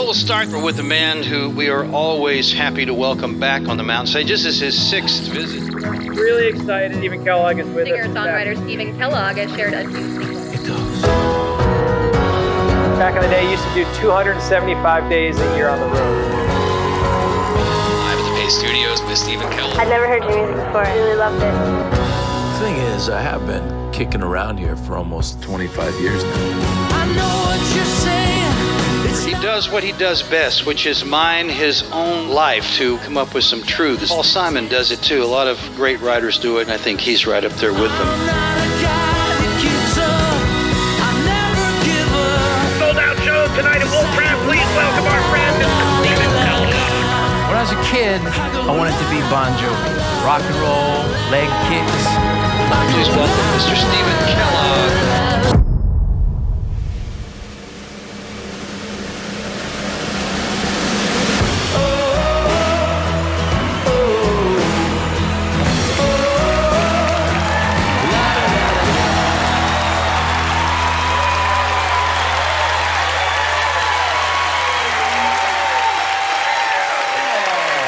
We'll start with a man who we are always happy to welcome back on the mountain stage. This is his 6th visit. Really excited. Stephen Kellogg is with us. Singer-Songwriter Stephen Kellogg has shared a new single. It goes. Back in the day, you used to do 275 days a year on the road. Live at the Bay Studios with Stephen Kellogg. I'd never heard your music before. I really loved it. The thing is, I have been kicking around here for almost 25 years now. I know what you're saying. He does what he does best, which is mine his own life to come up with some truths. Paul Simon does it too. A lot of great writers do it, and I think he's right up there with them. Sold out show tonight at Wolfram. Please welcome our friend, Mr. Stephen Kellogg. When I was a kid, I wanted to be Bon Jovi. Rock and roll, leg kicks. Please welcome Mr. Stephen Kellogg.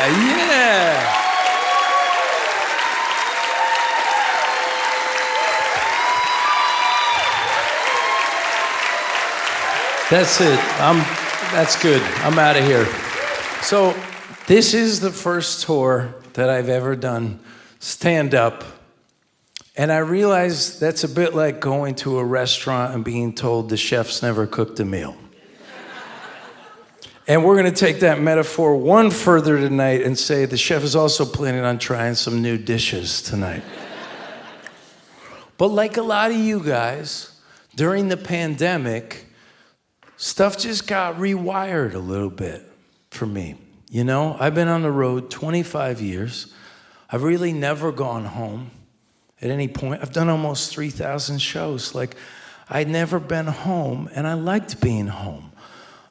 Yeah! That's it. That's good. I'm out of here. So, this is the first tour that I've ever done stand up. And I realize that's a bit like going to a restaurant and being told the chef's never cooked a meal. And we're going to take that metaphor one further tonight and say the chef is also planning on trying some new dishes tonight. But like a lot of you guys, during the pandemic, stuff just got rewired a little bit for me. You know, I've been on the road 25 years. I've really never gone home at any point. I've done almost 3,000 shows. Like, I'd never been home, and I liked being home.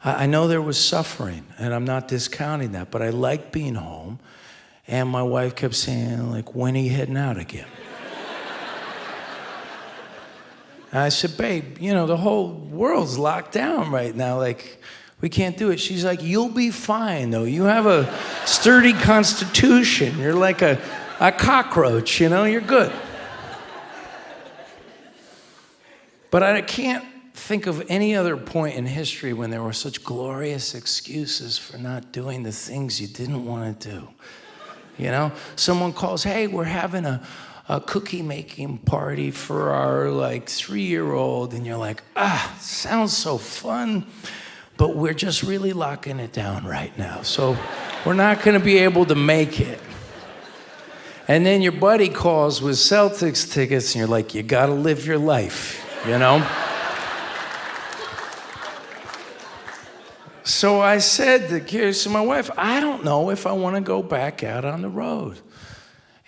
I know there was suffering, and I'm not discounting that, but I liked being home. And my wife kept saying, like, when are you heading out again? And I said, babe, you know, the whole world's locked down right now. Like, we can't do it. She's like, you'll be fine, though. You have a sturdy constitution. You're like a cockroach, you know? You're good. But I can't think of any other point in history when there were such glorious excuses for not doing the things you didn't want to do. You know, someone calls, hey, we're having a cookie making party for our 3-year-old, and you're like, sounds so fun, but we're just really locking it down right now, so we're not going to be able to make it. And then your buddy calls with Celtics tickets, and you're like, you got to live your life, you know? So I said to my wife, I don't know if I want to go back out on the road.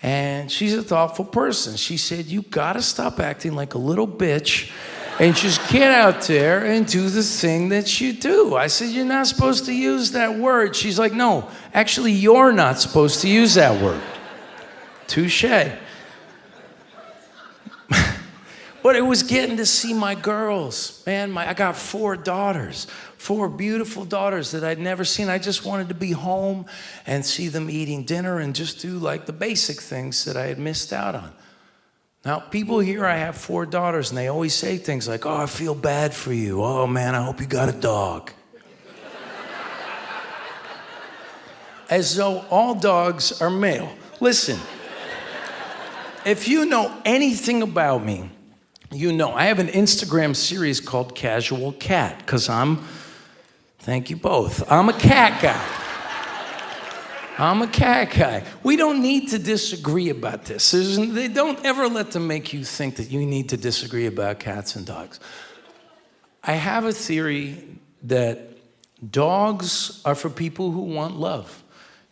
And she's a thoughtful person. She said, you got to stop acting like a little bitch and just get out there and do the thing that you do. I said, you're not supposed to use that word. She's like, no, actually, you're not supposed to use that word. Touché. But it was getting to see my girls, man. I got 4 daughters, 4 beautiful daughters that I'd never seen. I just wanted to be home and see them eating dinner and just do the basic things that I had missed out on. Now, people hear I have 4 daughters and they always say things like, oh, I feel bad for you. Oh, man, I hope you got a dog. As though all dogs are male. Listen, if you know anything about me, you know, I have an Instagram series called Casual Cat, because thank you both, I'm a cat guy. I'm a cat guy. We don't need to disagree about this. They don't ever let them make you think that you need to disagree about cats and dogs. I have a theory that dogs are for people who want love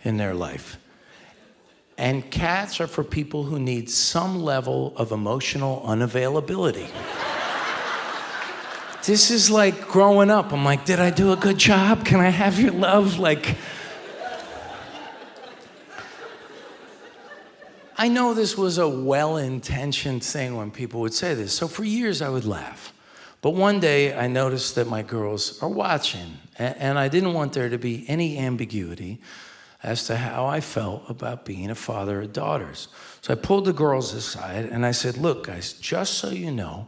in their life. And cats are for people who need some level of emotional unavailability. This is like growing up. I'm like, did I do a good job? Can I have your love? I know this was a well-intentioned thing when people would say this. So for years I would laugh. But one day I noticed that my girls are watching, and I didn't want there to be any ambiguity as to how I felt about being a father of daughters. So I pulled the girls aside and I said, look, guys, just so you know,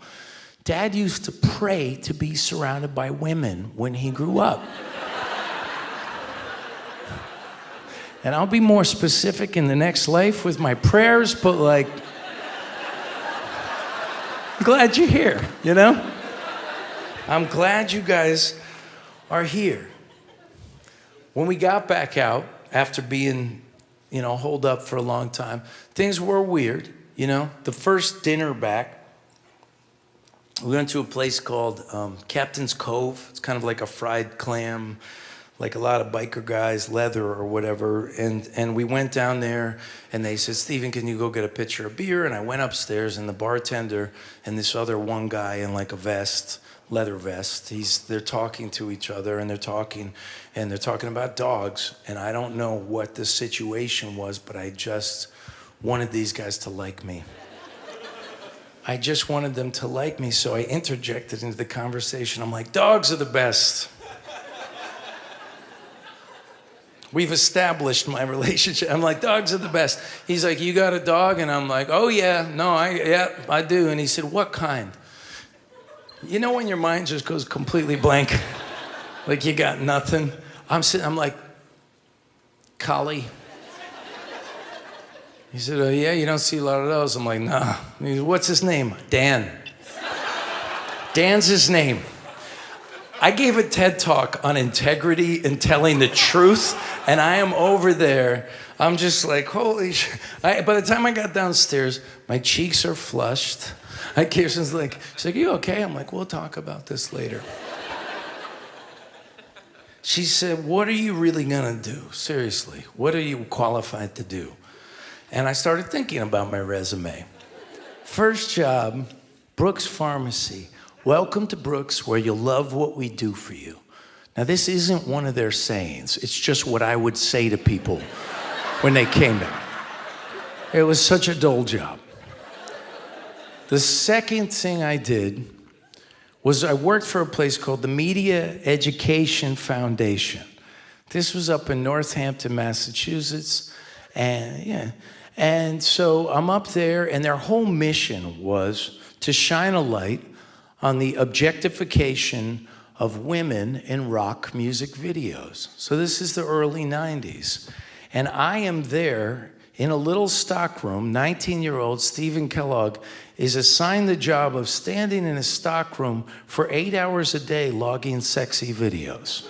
Dad used to pray to be surrounded by women when he grew up. And I'll be more specific in the next life with my prayers, but like, I'm glad you're here, you know? I'm glad you guys are here. When we got back out, after being, holed up for a long time, things were weird, The first dinner back, we went to a place called Captain's Cove. It's kind of like a fried clam, like a lot of biker guys, leather or whatever. And we went down there, and they said, Stephen, can you go get a pitcher of beer? And I went upstairs, and the bartender and this other one guy in like a vest, leather vest, they're talking to each other, and they're talking about dogs. And I don't know what the situation was, but I just wanted these guys to like me. I just wanted them to like me, so I interjected into the conversation. I'm like, dogs are the best. We've established my relationship. I'm like, dogs are the best. He's like, you got a dog? And I'm like, oh yeah, I do. And he said, what kind? You know when your mind just goes completely blank? Like you got nothing? I'm like, collie. He said, oh yeah, you don't see a lot of those. I'm like, nah. He said, what's his name? Dan. Dan's his name. I gave a TED Talk on integrity and telling the truth, and I am over there. I'm just like, holy shit. By the time I got downstairs, my cheeks are flushed. Kirsten's like, she's like, you okay? I'm like, we'll talk about this later. She said, what are you really gonna do? Seriously, what are you qualified to do? And I started thinking about my resume. First job, Brooks Pharmacy. Welcome to Brooks, where you'll love what we do for you. Now, this isn't one of their sayings. It's just what I would say to people when they came in. It was such a dull job. The second thing I did was I worked for a place called the Media Education Foundation. This was up in Northampton, Massachusetts. And so I'm up there, and their whole mission was to shine a light on the objectification of women in rock music videos. So this is the early 90s. And I am there in a little stockroom. 19-year-old Stephen Kellogg is assigned the job of standing in a stockroom for 8 hours a day logging sexy videos.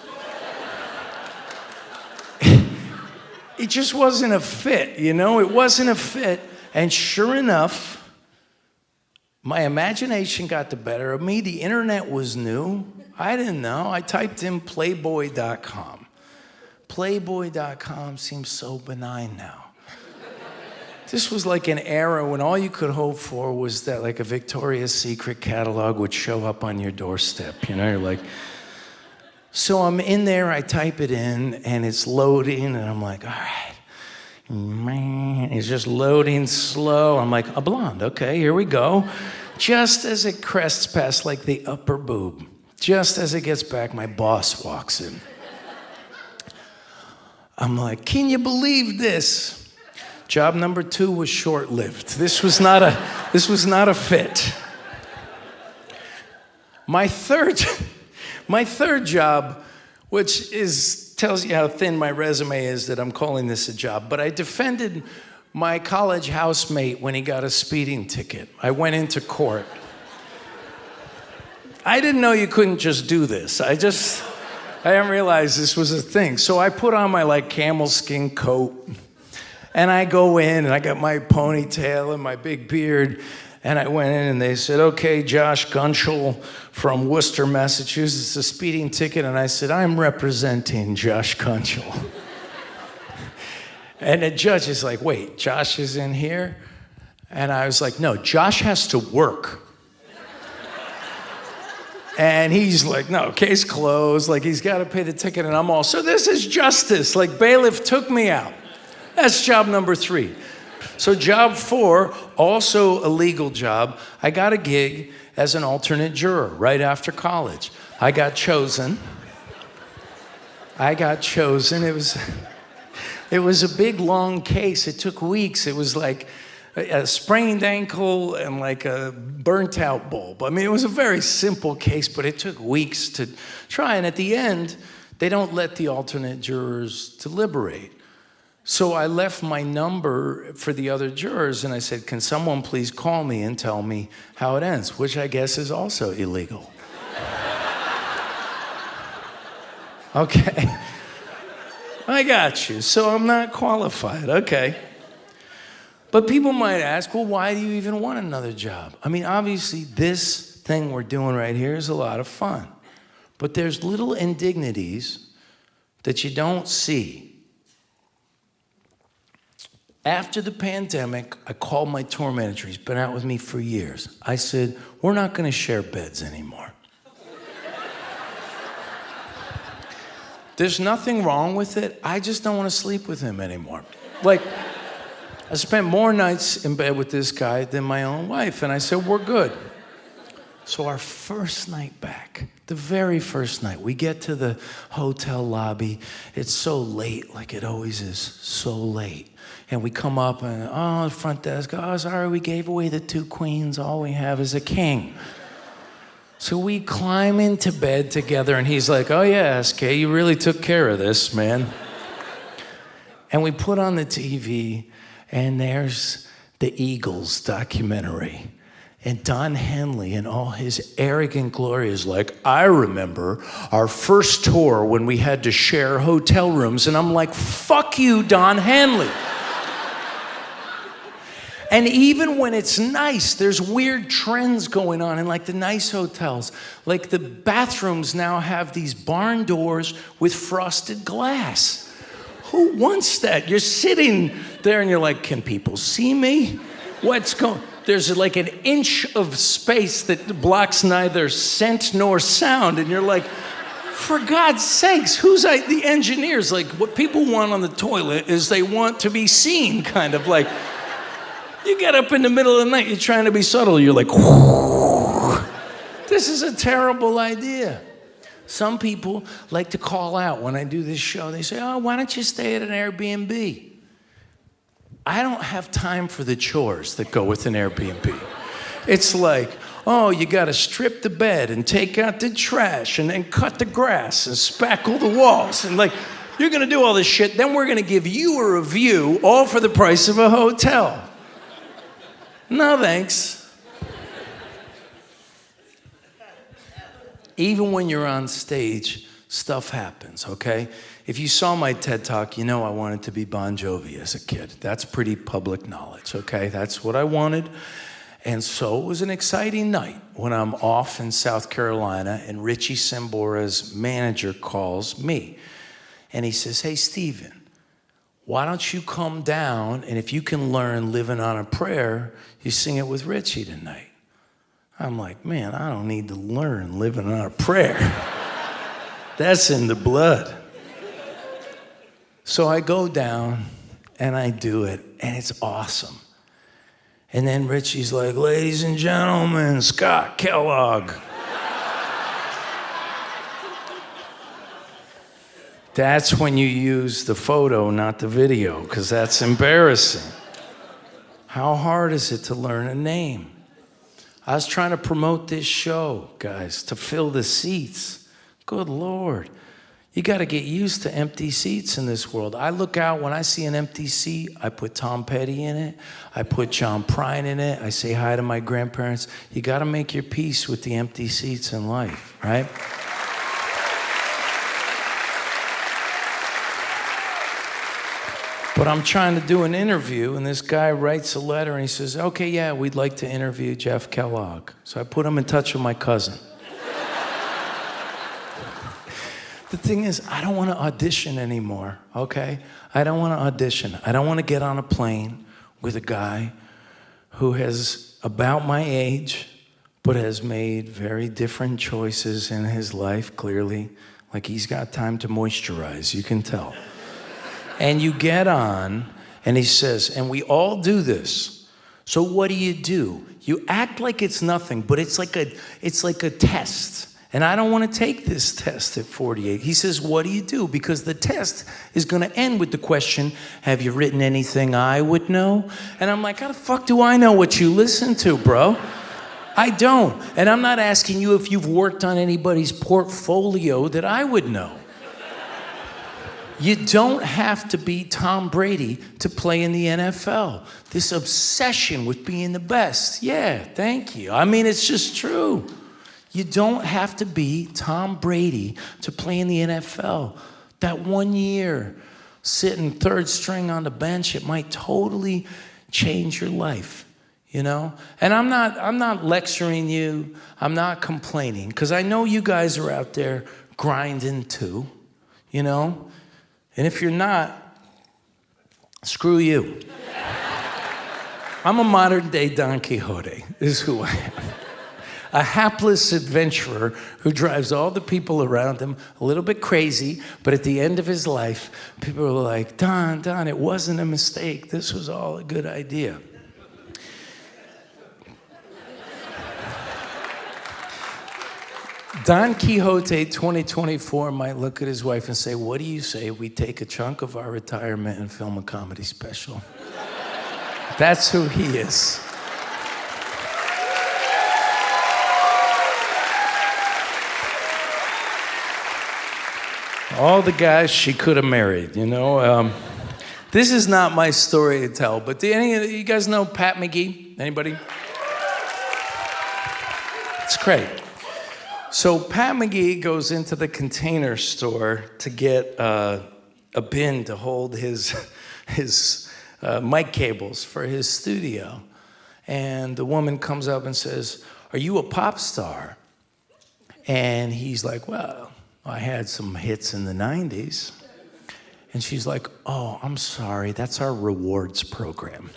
It just wasn't a fit, It wasn't a fit. And sure enough, my imagination got the better of me. The internet was new. I didn't know. I typed in Playboy.com. Playboy.com seems so benign now. This was like an era when all you could hope for was that like a Victoria's Secret catalog would show up on your doorstep. You're like, so I'm in there, I type it in, and it's loading, and I'm like, all right. Man, it's just loading slow. I'm like, a blonde, okay, here we go. Just as it crests past like the upper boob, just as it gets back, my boss walks in. I'm like, can you believe this? Job number 2 was short-lived. This was not a fit. My third job, which tells you how thin my resume is that I'm calling this a job, but I defended my college housemate when he got a speeding ticket. I went into court. I didn't know you couldn't just do this. I didn't realize this was a thing. So I put on my camel skin coat, and I go in, and I got my ponytail and my big beard, and I went in, and they said, okay, Josh Gunschel from Worcester, Massachusetts, a speeding ticket. And I said, I'm representing Josh Gunschel. And the judge is like, wait, Josh is in here? And I was like, no, Josh has to work. And he's like, no, case closed. He's got to pay the ticket. And I'm all, so this is justice. Bailiff took me out. That's job number 3. So job 4, also a legal job. I got a gig as an alternate juror right after college. I got chosen. It was a big, long case. It took weeks. It was like a sprained ankle and like a burnt out bulb. I mean, it was a very simple case, but it took weeks to try. And at the end, they don't let the alternate jurors deliberate. So I left my number for the other jurors, and I said, can someone please call me and tell me how it ends, which I guess is also illegal. Okay. I got you. So I'm not qualified. Okay. But people might ask, well, why do you even want another job? I mean, obviously, this thing we're doing right here is a lot of fun. But there's little indignities that you don't see. After the pandemic, I called my tour manager. He's been out with me for years. I said, we're not going to share beds anymore. There's nothing wrong with it. I just don't want to sleep with him anymore. Like, I spent more nights in bed with this guy than my own wife, and I said, we're good. So our first night back, the very first night, we get to the hotel lobby. It's so late, like it always is, so late. And we come up and, the front desk, sorry, we gave away the 2 queens. All we have is a king. So we climb into bed together, and he's like, oh yeah, SK, you really took care of this, man. And we put on the TV, and there's the Eagles documentary. And Don Henley in all his arrogant glory is like, I remember our first tour when we had to share hotel rooms. And I'm like, fuck you, Don Henley. And even when it's nice, there's weird trends going on in like the nice hotels. Like the bathrooms now have these barn doors with frosted glass. Who wants that? You're sitting there and you're like, can people see me? What's going on? There's like an inch of space that blocks neither scent nor sound. And you're like, for God's sakes, the engineers? Like, what people want on the toilet is they want to be seen, kind of like. You get up in the middle of the night, you're trying to be subtle, you're like, whoo. This is a terrible idea. Some people like to call out when I do this show. They say, why don't you stay at an Airbnb? I don't have time for the chores that go with an Airbnb. It's like, you got to strip the bed and take out the trash and then cut the grass and spackle the walls. And like, you're going to do all this shit, then we're going to give you a review all for the price of a hotel. No, thanks. Even when you're on stage, stuff happens, okay? If you saw my TED Talk, you know I wanted to be Bon Jovi as a kid. That's pretty public knowledge, okay? That's what I wanted. And so it was an exciting night when I'm off in South Carolina and Richie Sambora's manager calls me. And he says, hey, Steven, why don't you come down, and if you can learn Living on a Prayer, you sing it with Richie tonight. I'm like, man, I don't need to learn Living on a Prayer. That's in the blood. So I go down, and I do it, and it's awesome. And then Richie's like, ladies and gentlemen, Scott Kellogg. That's when you use the photo, not the video, because that's embarrassing. How hard is it to learn a name? I was trying to promote this show, guys, to fill the seats. Good Lord. You got to get used to empty seats in this world. I look out, when I see an empty seat, I put Tom Petty in it. I put John Prine in it. I say hi to my grandparents. You got to make your peace with the empty seats in life, right? But I'm trying to do an interview, and this guy writes a letter, and he says, okay, yeah, we'd like to interview Jeff Kellogg. So I put him in touch with my cousin. The thing is, I don't want to audition anymore, okay? I don't want to audition. I don't want to get on a plane with a guy who has about my age, but has made very different choices in his life, clearly. Like he's got time to moisturize, you can tell. And you get on, and he says, and we all do this. So what do? You act like it's nothing, but it's like a test. And I don't want to take this test at 48. He says, what do you do? Because the test is going to end with the question, have you written anything I would know? And I'm like, how the fuck do I know what you listen to, bro? I don't. And I'm not asking you if you've worked on anybody's portfolio that I would know. You don't have to be Tom Brady to play in the NFL. This obsession with being the best. Yeah, thank you. I mean, it's just true. You don't have to be Tom Brady to play in the NFL. That 1 year, sitting third string on the bench, it might totally change your life, you know? And I'm not lecturing you. I'm not complaining, because I know you guys are out there grinding too, you know? And if you're not, screw you. I'm a modern day Don Quixote, is who I am. A hapless adventurer who drives all the people around him a little bit crazy, but at the end of his life, people are like, Don, it wasn't a mistake. This was all a good idea. Don Quixote 2024 might look at his wife and say, what do you say we take a chunk of our retirement and film a comedy special? That's who he is. All the guys she could have married, you know. This is not my story to tell, but do any of you guys know Pat McGee? Anybody? It's great. So Pat McGee goes into the Container Store to get a bin to hold his mic cables for his studio. And the woman comes up and says, are you a pop star? And he's like, well, I had some hits in the 90s. And she's like, oh, I'm sorry, that's our rewards program.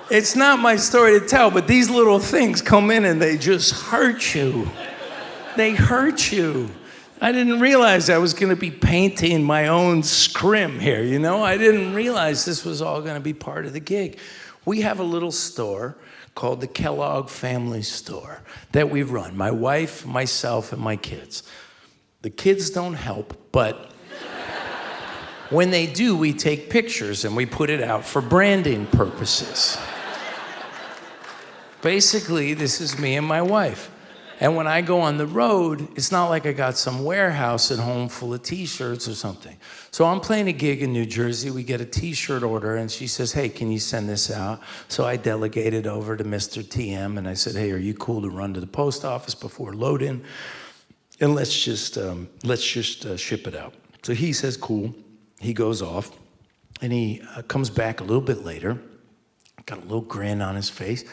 It's not my story to tell, but these little things come in and they just hurt you. They hurt you. I didn't realize I was going to be painting my own scrim here, you know? I didn't realize this was all going to be part of the gig. We have a little store called the Kellogg Family Store that we run. My wife, myself, and my kids. The kids don't help, but when they do, we take pictures and we put it out for branding purposes. Basically, this is me and my wife. And when I go on the road, it's not like I got some warehouse at home full of t-shirts or something. So I'm playing a gig in New Jersey. We get a t-shirt order, and she says, hey, can you send this out? So I delegated over to Mr. TM, and I said, hey, are you cool to run to the post office before load-in? And let's just ship it out. So he says, cool. He goes off, and he comes back a little bit later, got a little grin on his face.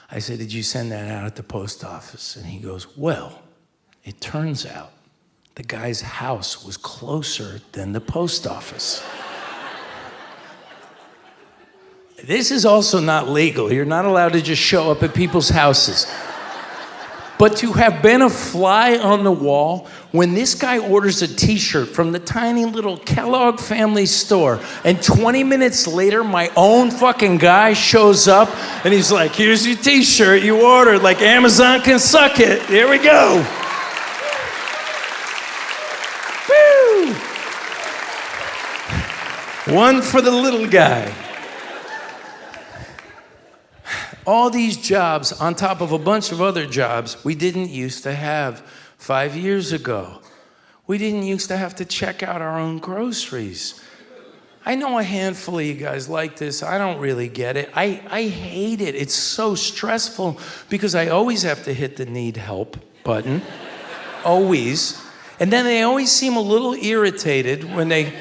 I said, did you send that out at the post office? And he goes, well, it turns out the guy's house was closer than the post office. This is also not legal. You're not allowed to just show up at people's houses. But to have been a fly on the wall, when this guy orders a t-shirt from the tiny little Kellogg Family Store, and 20 minutes later, my own fucking guy shows up, and he's like, here's your t-shirt you ordered, like Amazon can suck it. Here we go. Woo! One for the little guy. All these jobs on top of a bunch of other jobs we didn't used to have 5 years ago. We didn't used to have to check out our own groceries. I know a handful of you guys like this. I don't really get it. I hate it. It's so stressful because I always have to hit the need help button. Always. And then they always seem a little irritated when they're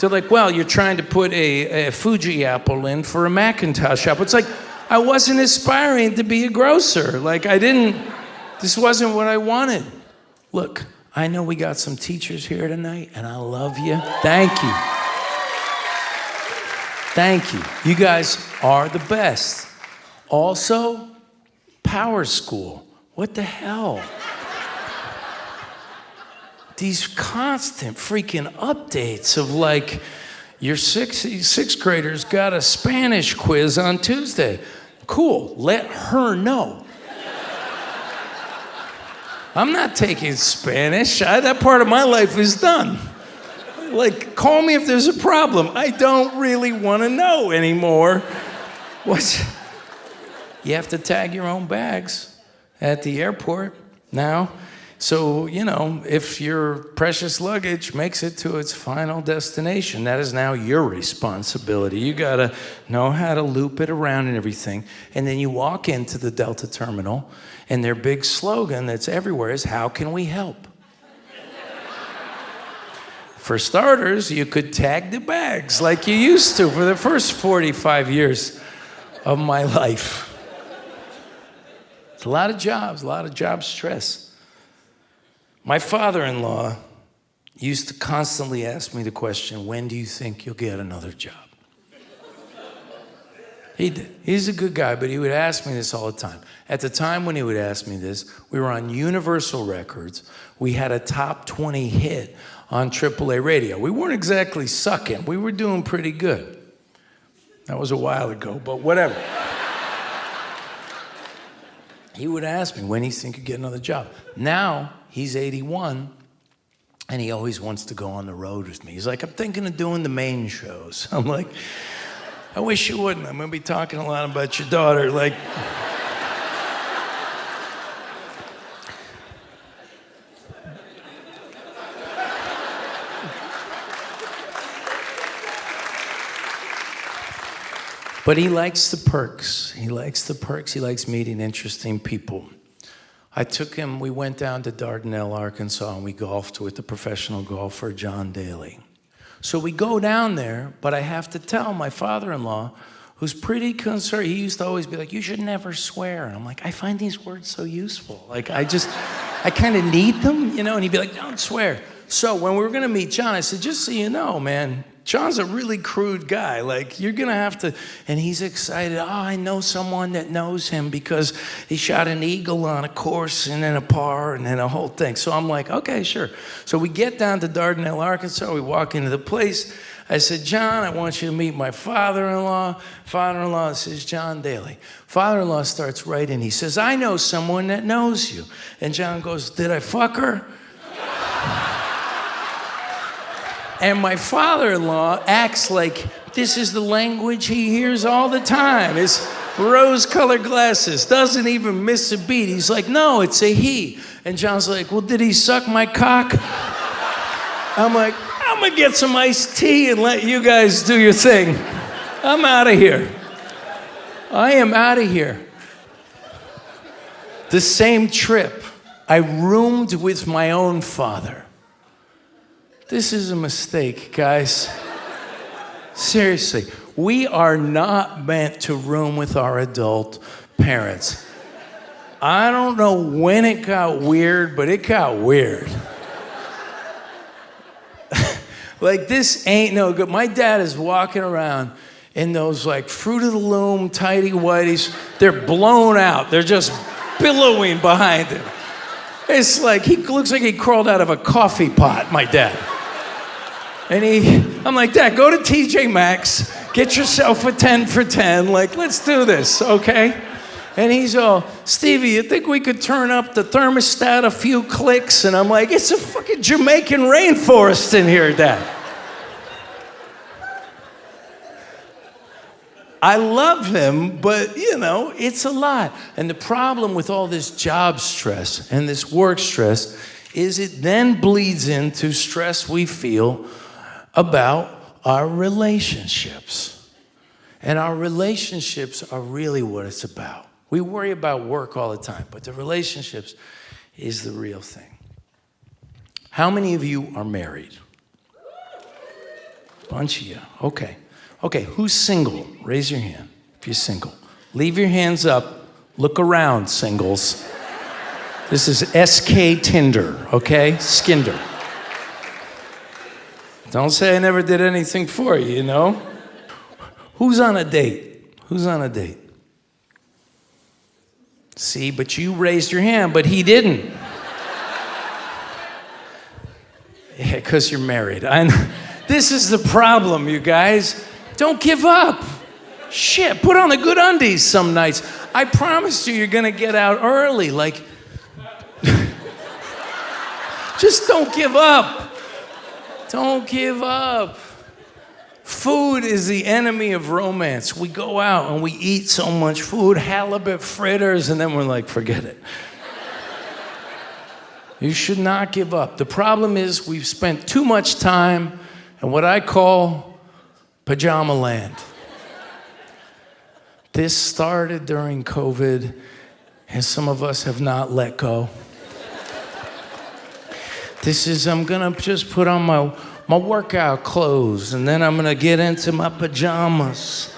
like, well, you're trying to put a Fuji apple in for a Macintosh apple. It's like, I wasn't aspiring to be a grocer. Like, this wasn't what I wanted. Look, I know we got some teachers here tonight, and I love you. Thank you. Thank you. You guys are the best. Also, Power School. What the hell? These constant freaking updates of like, Your sixth grader's got a Spanish quiz on Tuesday. Cool, let her know. I'm not taking Spanish. That part of my life is done. Like, call me if there's a problem. I don't really want to know anymore. You have to tag your own bags at the airport now. So, if your precious luggage makes it to its final destination, that is now your responsibility. You gotta know how to loop it around and everything. And then you walk into the Delta terminal, and their big slogan that's everywhere is, how can we help? For starters, you could tag the bags like you used to for the first 45 years of my life. It's a lot of job stress. My father-in-law used to constantly ask me the question, when do you think you'll get another job? He's a good guy, but he would ask me this all the time. At the time when he would ask me this, we were on Universal Records. We had a top 20 hit on AAA radio. We weren't exactly sucking. We were doing pretty good. That was a while ago, but whatever. He would ask me, when do you think you'll get another job? Now, he's 81, and he always wants to go on the road with me. He's like, I'm thinking of doing the main shows. I'm like, I wish you wouldn't. I'm going to be talking a lot about your daughter. Like, but he likes the perks. He likes meeting interesting people. I took him, we went down to Dardanelle, Arkansas, and we golfed with the professional golfer, John Daly. So we go down there, but I have to tell my father-in-law, who's pretty concerned, he used to always be like, you should never swear. And I'm like, I find these words so useful. Like, I kind of need them, and he'd be like, don't swear. So when we were gonna meet John, I said, just so you know, man, John's a really crude guy. Like, you're gonna have to, and he's excited. Oh, I know someone that knows him because he shot an eagle on a course and then a par and then a whole thing. So I'm like, okay, sure. So we get down to Dardanelle, Arkansas. We walk into the place. I said, John, I want you to meet my father-in-law. Father-in-law says, John Daly. Father-in-law starts writing. He says, I know someone that knows you. And John goes, did I fuck her? And my father-in-law acts like this is the language he hears all the time. It's rose-colored glasses, doesn't even miss a beat. He's like, no, it's a he. And John's like, well, did he suck my cock? I'm like, I'm gonna get some iced tea and let you guys do your thing. I'm out of here. I am out of here. The same trip, I roomed with my own father. This is a mistake, guys. Seriously, we are not meant to room with our adult parents. I don't know when it got weird, but it got weird. Like, this ain't no good. My dad is walking around in those, like, Fruit of the Loom, tighty-whities. They're blown out. They're just billowing behind him. It's like, he looks like he crawled out of a coffee pot, my dad. And I'm like, Dad, go to TJ Maxx, get yourself a 10 for 10. Like, let's do this, okay? And he's all, Stevie, you think we could turn up the thermostat a few clicks? And I'm like, it's a fucking Jamaican rainforest in here, Dad. I love him, but, it's a lot. And the problem with all this job stress and this work stress is it then bleeds into stress we feel about our relationships. And our relationships are really what it's about. We worry about work all the time, but the relationships is the real thing. How many of you are married? Bunch of you. Okay. Okay, who's single? Raise your hand if you're single. Leave your hands up. Look around, singles. This is SK Tinder, okay? Skinder. Don't say I never did anything for you, Who's on a date? Who's on a date? See, but you raised your hand, but he didn't. Yeah, because you're married. This This is the problem, you guys. Don't give up. Shit, put on the good undies some nights. I promise you're gonna get out early. Like, just don't give up. Don't give up. Food is the enemy of romance. We go out and we eat so much food, halibut fritters, and then we're like, forget it. You should not give up. The problem is we've spent too much time in what I call pajama land. This started during COVID, and some of us have not let go. This is, I'm gonna just put on my workout clothes, and then I'm gonna get into my pajamas.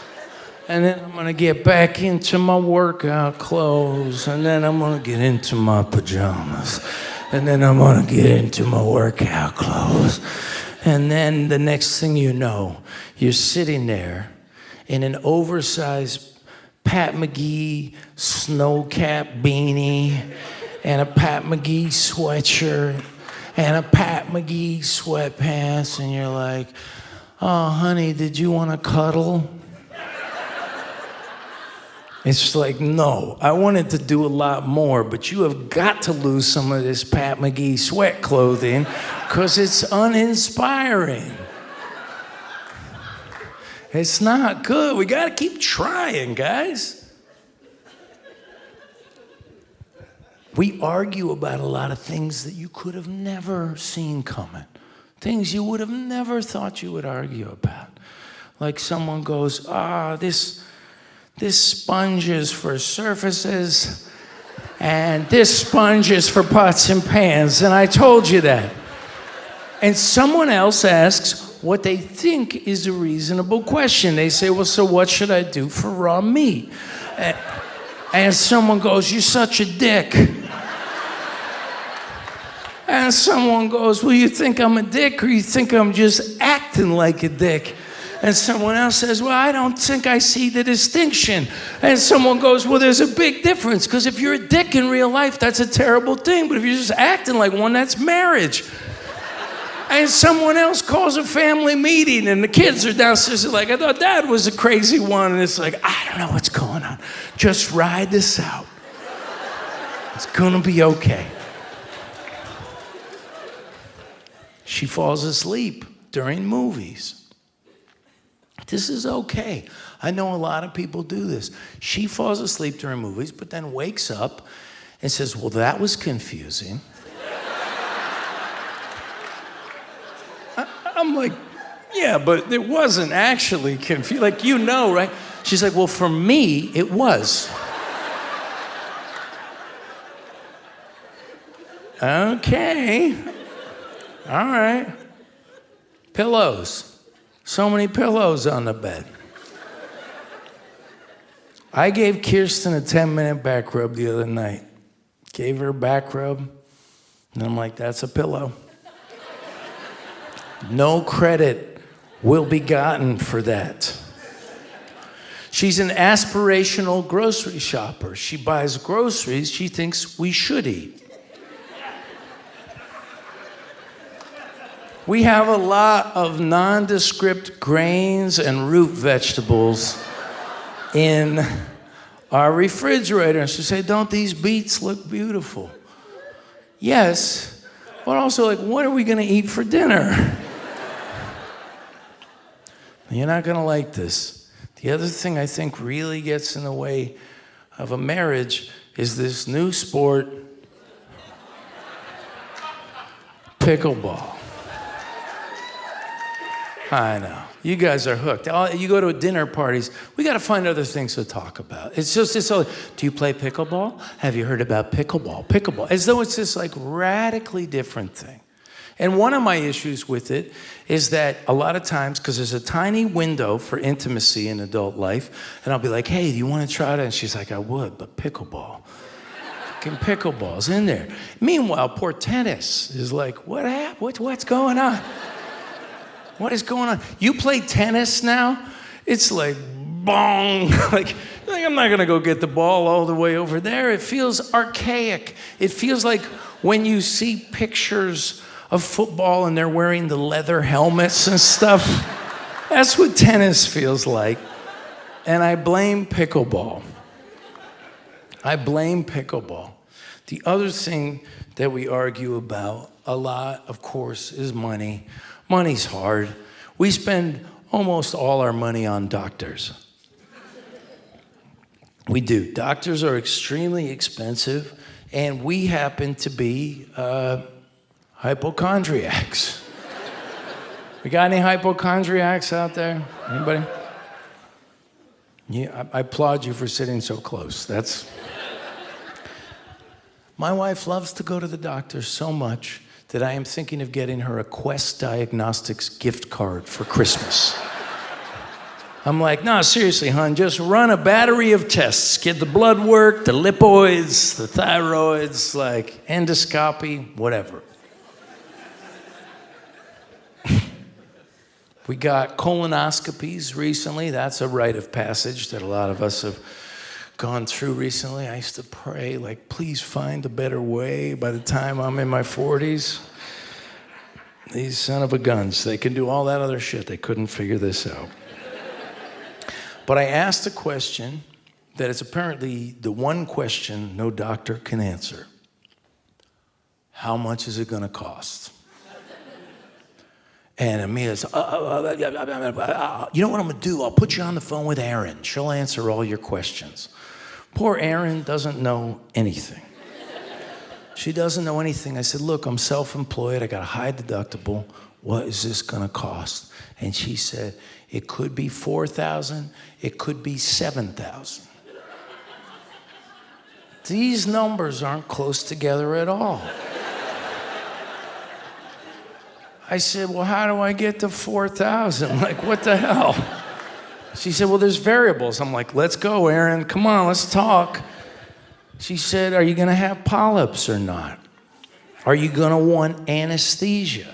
And then I'm gonna get back into my workout clothes, and then I'm gonna get into my pajamas. And then I'm gonna get into my workout clothes. And then the next thing you know, you're sitting there in an oversized Pat McGee snow cap beanie and a Pat McGee sweatshirt and a Pat McGee sweatpants, and you're like, oh, honey, did you want to cuddle? It's like, no, I wanted to do a lot more, but you have got to lose some of this Pat McGee sweat clothing because it's uninspiring. It's not good. We got to keep trying, guys. We argue about a lot of things that you could have never seen coming. Things you would have never thought you would argue about. Like someone goes, this sponge is for surfaces, and this sponge is for pots and pans, and I told you that. And someone else asks what they think is a reasonable question. They say, well, so what should I do for raw meat? And someone goes, you're such a dick. And someone goes, well, you think I'm a dick, or you think I'm just acting like a dick? And someone else says, well, I don't think I see the distinction. And someone goes, well, there's a big difference, because if you're a dick in real life, that's a terrible thing. But if you're just acting like one, that's marriage. And someone else calls a family meeting, and the kids are downstairs, they're like, I thought Dad was a crazy one. And it's like, I don't know what's going on. Just ride this out. It's gonna be okay. She falls asleep during movies. This is okay. I know a lot of people do this. She falls asleep during movies, but then wakes up and says, well, that was confusing. I'm like, yeah, but it wasn't actually confusing. Like, you know, right? She's like, well, for me, it was. Okay. All right. Pillows. So many pillows on the bed. I gave Kirsten a 10-minute back rub the other night. Gave her a back rub, and I'm like, that's a pillow. No credit will be gotten for that. She's an aspirational grocery shopper. She buys groceries she thinks we should eat. We have a lot of nondescript grains and root vegetables in our refrigerator. And she said, don't these beets look beautiful? Yes, but also, like, what are we gonna eat for dinner? You're not gonna like this. The other thing I think really gets in the way of a marriage is this new sport, pickleball. I know. You guys are hooked. You go to dinner parties, we got to find other things to talk about. It's just this, do you play pickleball? Have you heard about pickleball? Pickleball. As though it's this like radically different thing. And one of my issues with it is that a lot of times, because there's a tiny window for intimacy in adult life, and I'll be like, hey, do you want to try that? And she's like, I would, but pickleball. Fucking pickleball's in there. Meanwhile, poor tennis is like, what happened? What's going on? What is going on? You play tennis now? It's like, bong. like I'm not gonna go get the ball all the way over there. It feels archaic. It feels like when you see pictures of football and they're wearing the leather helmets and stuff. That's what tennis feels like. And I blame pickleball. The other thing that we argue about a lot, of course, is money. Money's hard. We spend almost all our money on doctors. We do. Doctors are extremely expensive, and we happen to be hypochondriacs. We got any hypochondriacs out there? Anybody? Yeah, I applaud you for sitting so close. My wife loves to go to the doctor so much that I am thinking of getting her a Quest Diagnostics gift card for Christmas. I'm like, no, seriously, hon, just run a battery of tests. Get the blood work, the lipoids, the thyroids, like endoscopy, whatever. We got colonoscopies recently. That's a rite of passage that a lot of us have gone through recently. I used to pray, like, please find a better way by the time I'm in my 40s. These son of a guns, they can do all that other shit. They couldn't figure this out. But I asked a question that is apparently the one question no doctor can answer. How much is it going to cost? And Amelia's, you know what I'm going to do? I'll put you on the phone with Erin. She'll answer all your questions. Poor Erin doesn't know anything. She doesn't know anything. I said, look, I'm self-employed. I got a high deductible. What is this going to cost? And she said, it could be $4,000. It could be $7,000. These numbers aren't close together at all. I said, well, how do I get to 4,000? Like, what the hell? She said, well, there's variables. I'm like, let's go, Erin. Come on, let's talk. She said, are you going to have polyps or not? Are you going to want anesthesia?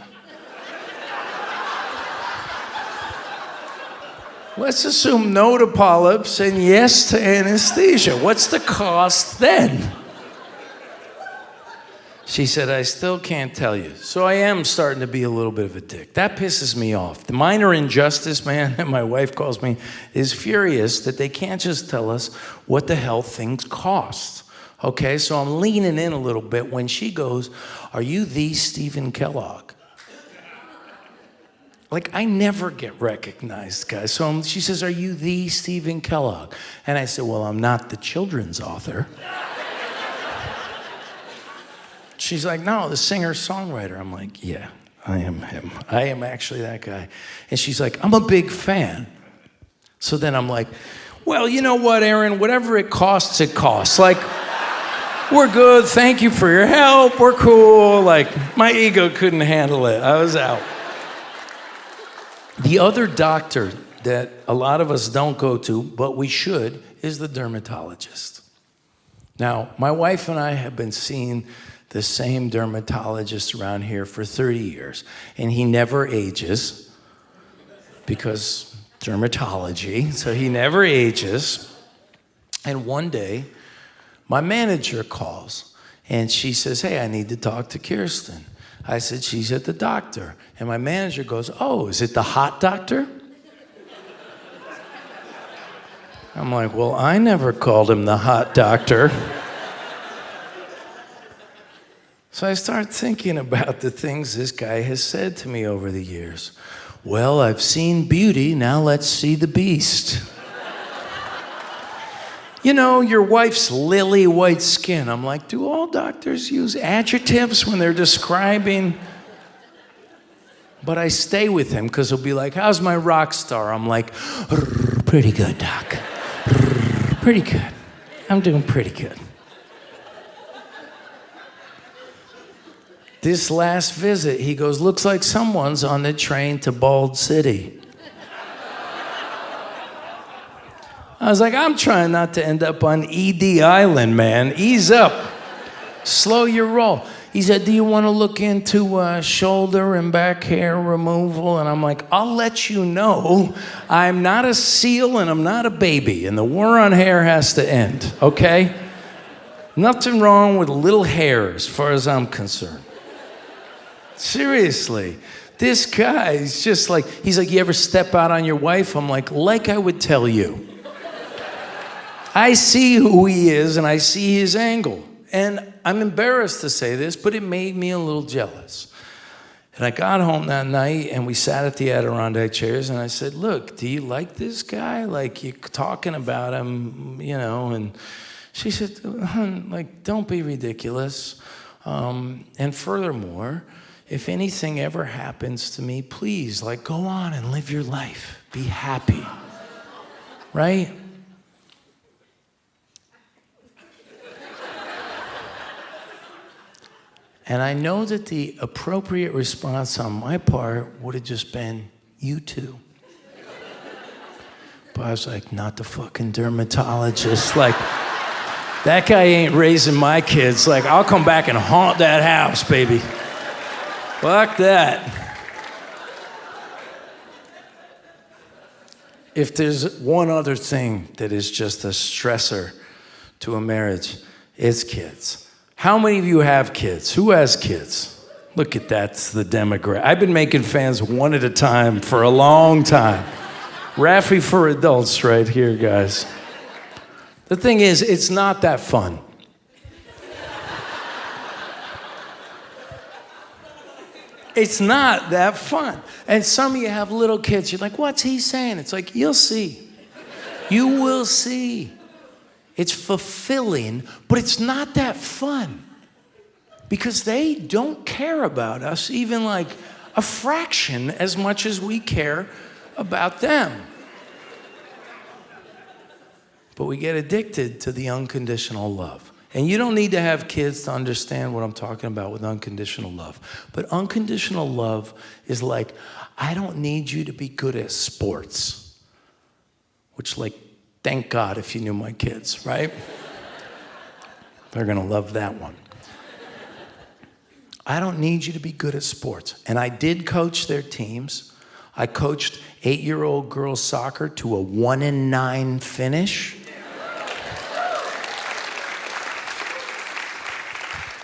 Let's assume no to polyps and yes to anesthesia. What's the cost then? She said, I still can't tell you. So I am starting to be a little bit of a dick. That pisses me off. The minor injustice, man, that my wife calls me, is furious that they can't just tell us what the hell things cost. Okay, so I'm leaning in a little bit when she goes, are you the Stephen Kellogg? Like, I never get recognized, guys. So she says, are you the Stephen Kellogg? And I said, well, I'm not the children's author. She's like, no, the singer-songwriter. I'm like, yeah, I am him. I am actually that guy. And she's like, I'm a big fan. So then I'm like, well, you know what, Erin? Whatever it costs, it costs. Like, we're good. Thank you for your help. We're cool. Like, my ego couldn't handle it. I was out. The other doctor that a lot of us don't go to, but we should, is the dermatologist. Now, my wife and I have been seeing the same dermatologist around here for 30 years, and he never ages because dermatology, so he never ages. And one day, my manager calls, and she says, hey, I need to talk to Kirsten. I said, she's at the doctor. And my manager goes, oh, is it the hot doctor? I'm like, well, I never called him the hot doctor. So I start thinking about the things this guy has said to me over the years. Well, I've seen beauty, now let's see the beast. You know, your wife's lily white skin. I'm like, do all doctors use adjectives when they're describing? But I stay with him because he'll be like, how's my rock star? I'm like, pretty good, doc. Pretty good. I'm doing pretty good. This last visit, he goes, looks like someone's on the train to Bald City. I was like, I'm trying not to end up on ED Island, man. Ease up. Slow your roll. He said, do you want to look into shoulder and back hair removal? And I'm like, I'll let you know. I'm not a seal and I'm not a baby. And the war on hair has to end, okay? Nothing wrong with a little hair as far as I'm concerned. Seriously. This guy is just like, he's like, you ever step out on your wife? I'm like I would tell you. I see who he is and I see his angle. And I'm embarrassed to say this, but it made me a little jealous. And I got home that night and we sat at the Adirondack chairs and I said, look, do you like this guy? Like, you're talking about him, you know? And she said, hun, like, don't be ridiculous. And furthermore, if anything ever happens to me, please, like, go on and live your life. Be happy. Right? And I know that the appropriate response on my part would have just been, you too. But I was like, not the fucking dermatologist. Like, that guy ain't raising my kids. Like, I'll come back and haunt that house, baby. Fuck that. If there's one other thing that is just a stressor to a marriage, it's kids. How many of you have kids? Who has kids? Look at that's the demographic. I've been making fans one at a time for a long time. Raffi for adults right here, guys. The thing is, it's not that fun. It's not that fun. And some of you have little kids. You're like, what's he saying? It's like, you'll see. You will see. It's fulfilling, but it's not that fun. Because they don't care about us even like a fraction as much as we care about them. But we get addicted to the unconditional love. And you don't need to have kids to understand what I'm talking about with unconditional love. But unconditional love is like, I don't need you to be good at sports. Which, like, thank God if you knew my kids, right? They're gonna love that one. I don't need you to be good at sports. And I did coach their teams. I coached 8-year-old girls soccer to a 1-9 finish.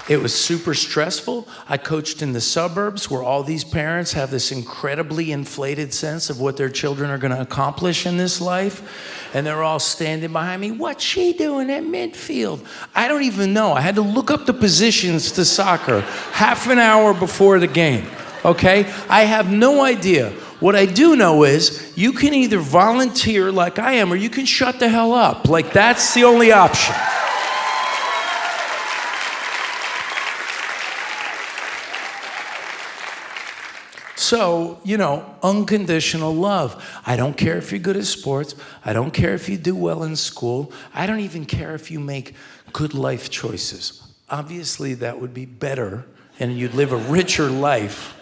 It was super stressful. I coached in the suburbs where all these parents have this incredibly inflated sense of what their children are going to accomplish in this life. And they're all standing behind me. What's she doing at midfield? I don't even know. I had to look up the positions to soccer half an hour before the game, okay? I have no idea. What I do know is you can either volunteer like I am or you can shut the hell up. Like, that's the only option. So, you know, unconditional love. I don't care if you're good at sports. I don't care if you do well in school. I don't even care if you make good life choices. Obviously, that would be better and you'd live a richer life.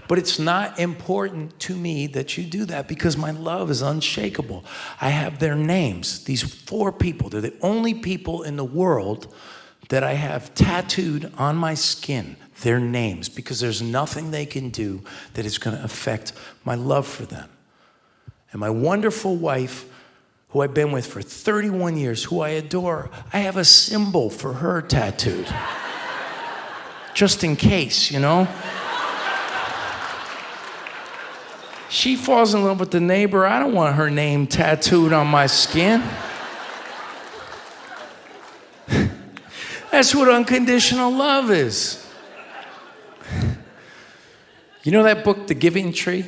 But it's not important to me that you do that because my love is unshakable. I have their names. These 4 people, they're the only people in the world that I have tattooed on my skin. Their names, because there's nothing they can do that is going to affect my love for them. And my wonderful wife, who I've been with for 31 years, who I adore, I have a symbol for her tattooed. Just in case, you know? She falls in love with the neighbor. I don't want her name tattooed on my skin. That's what unconditional love is. You know that book, The Giving Tree?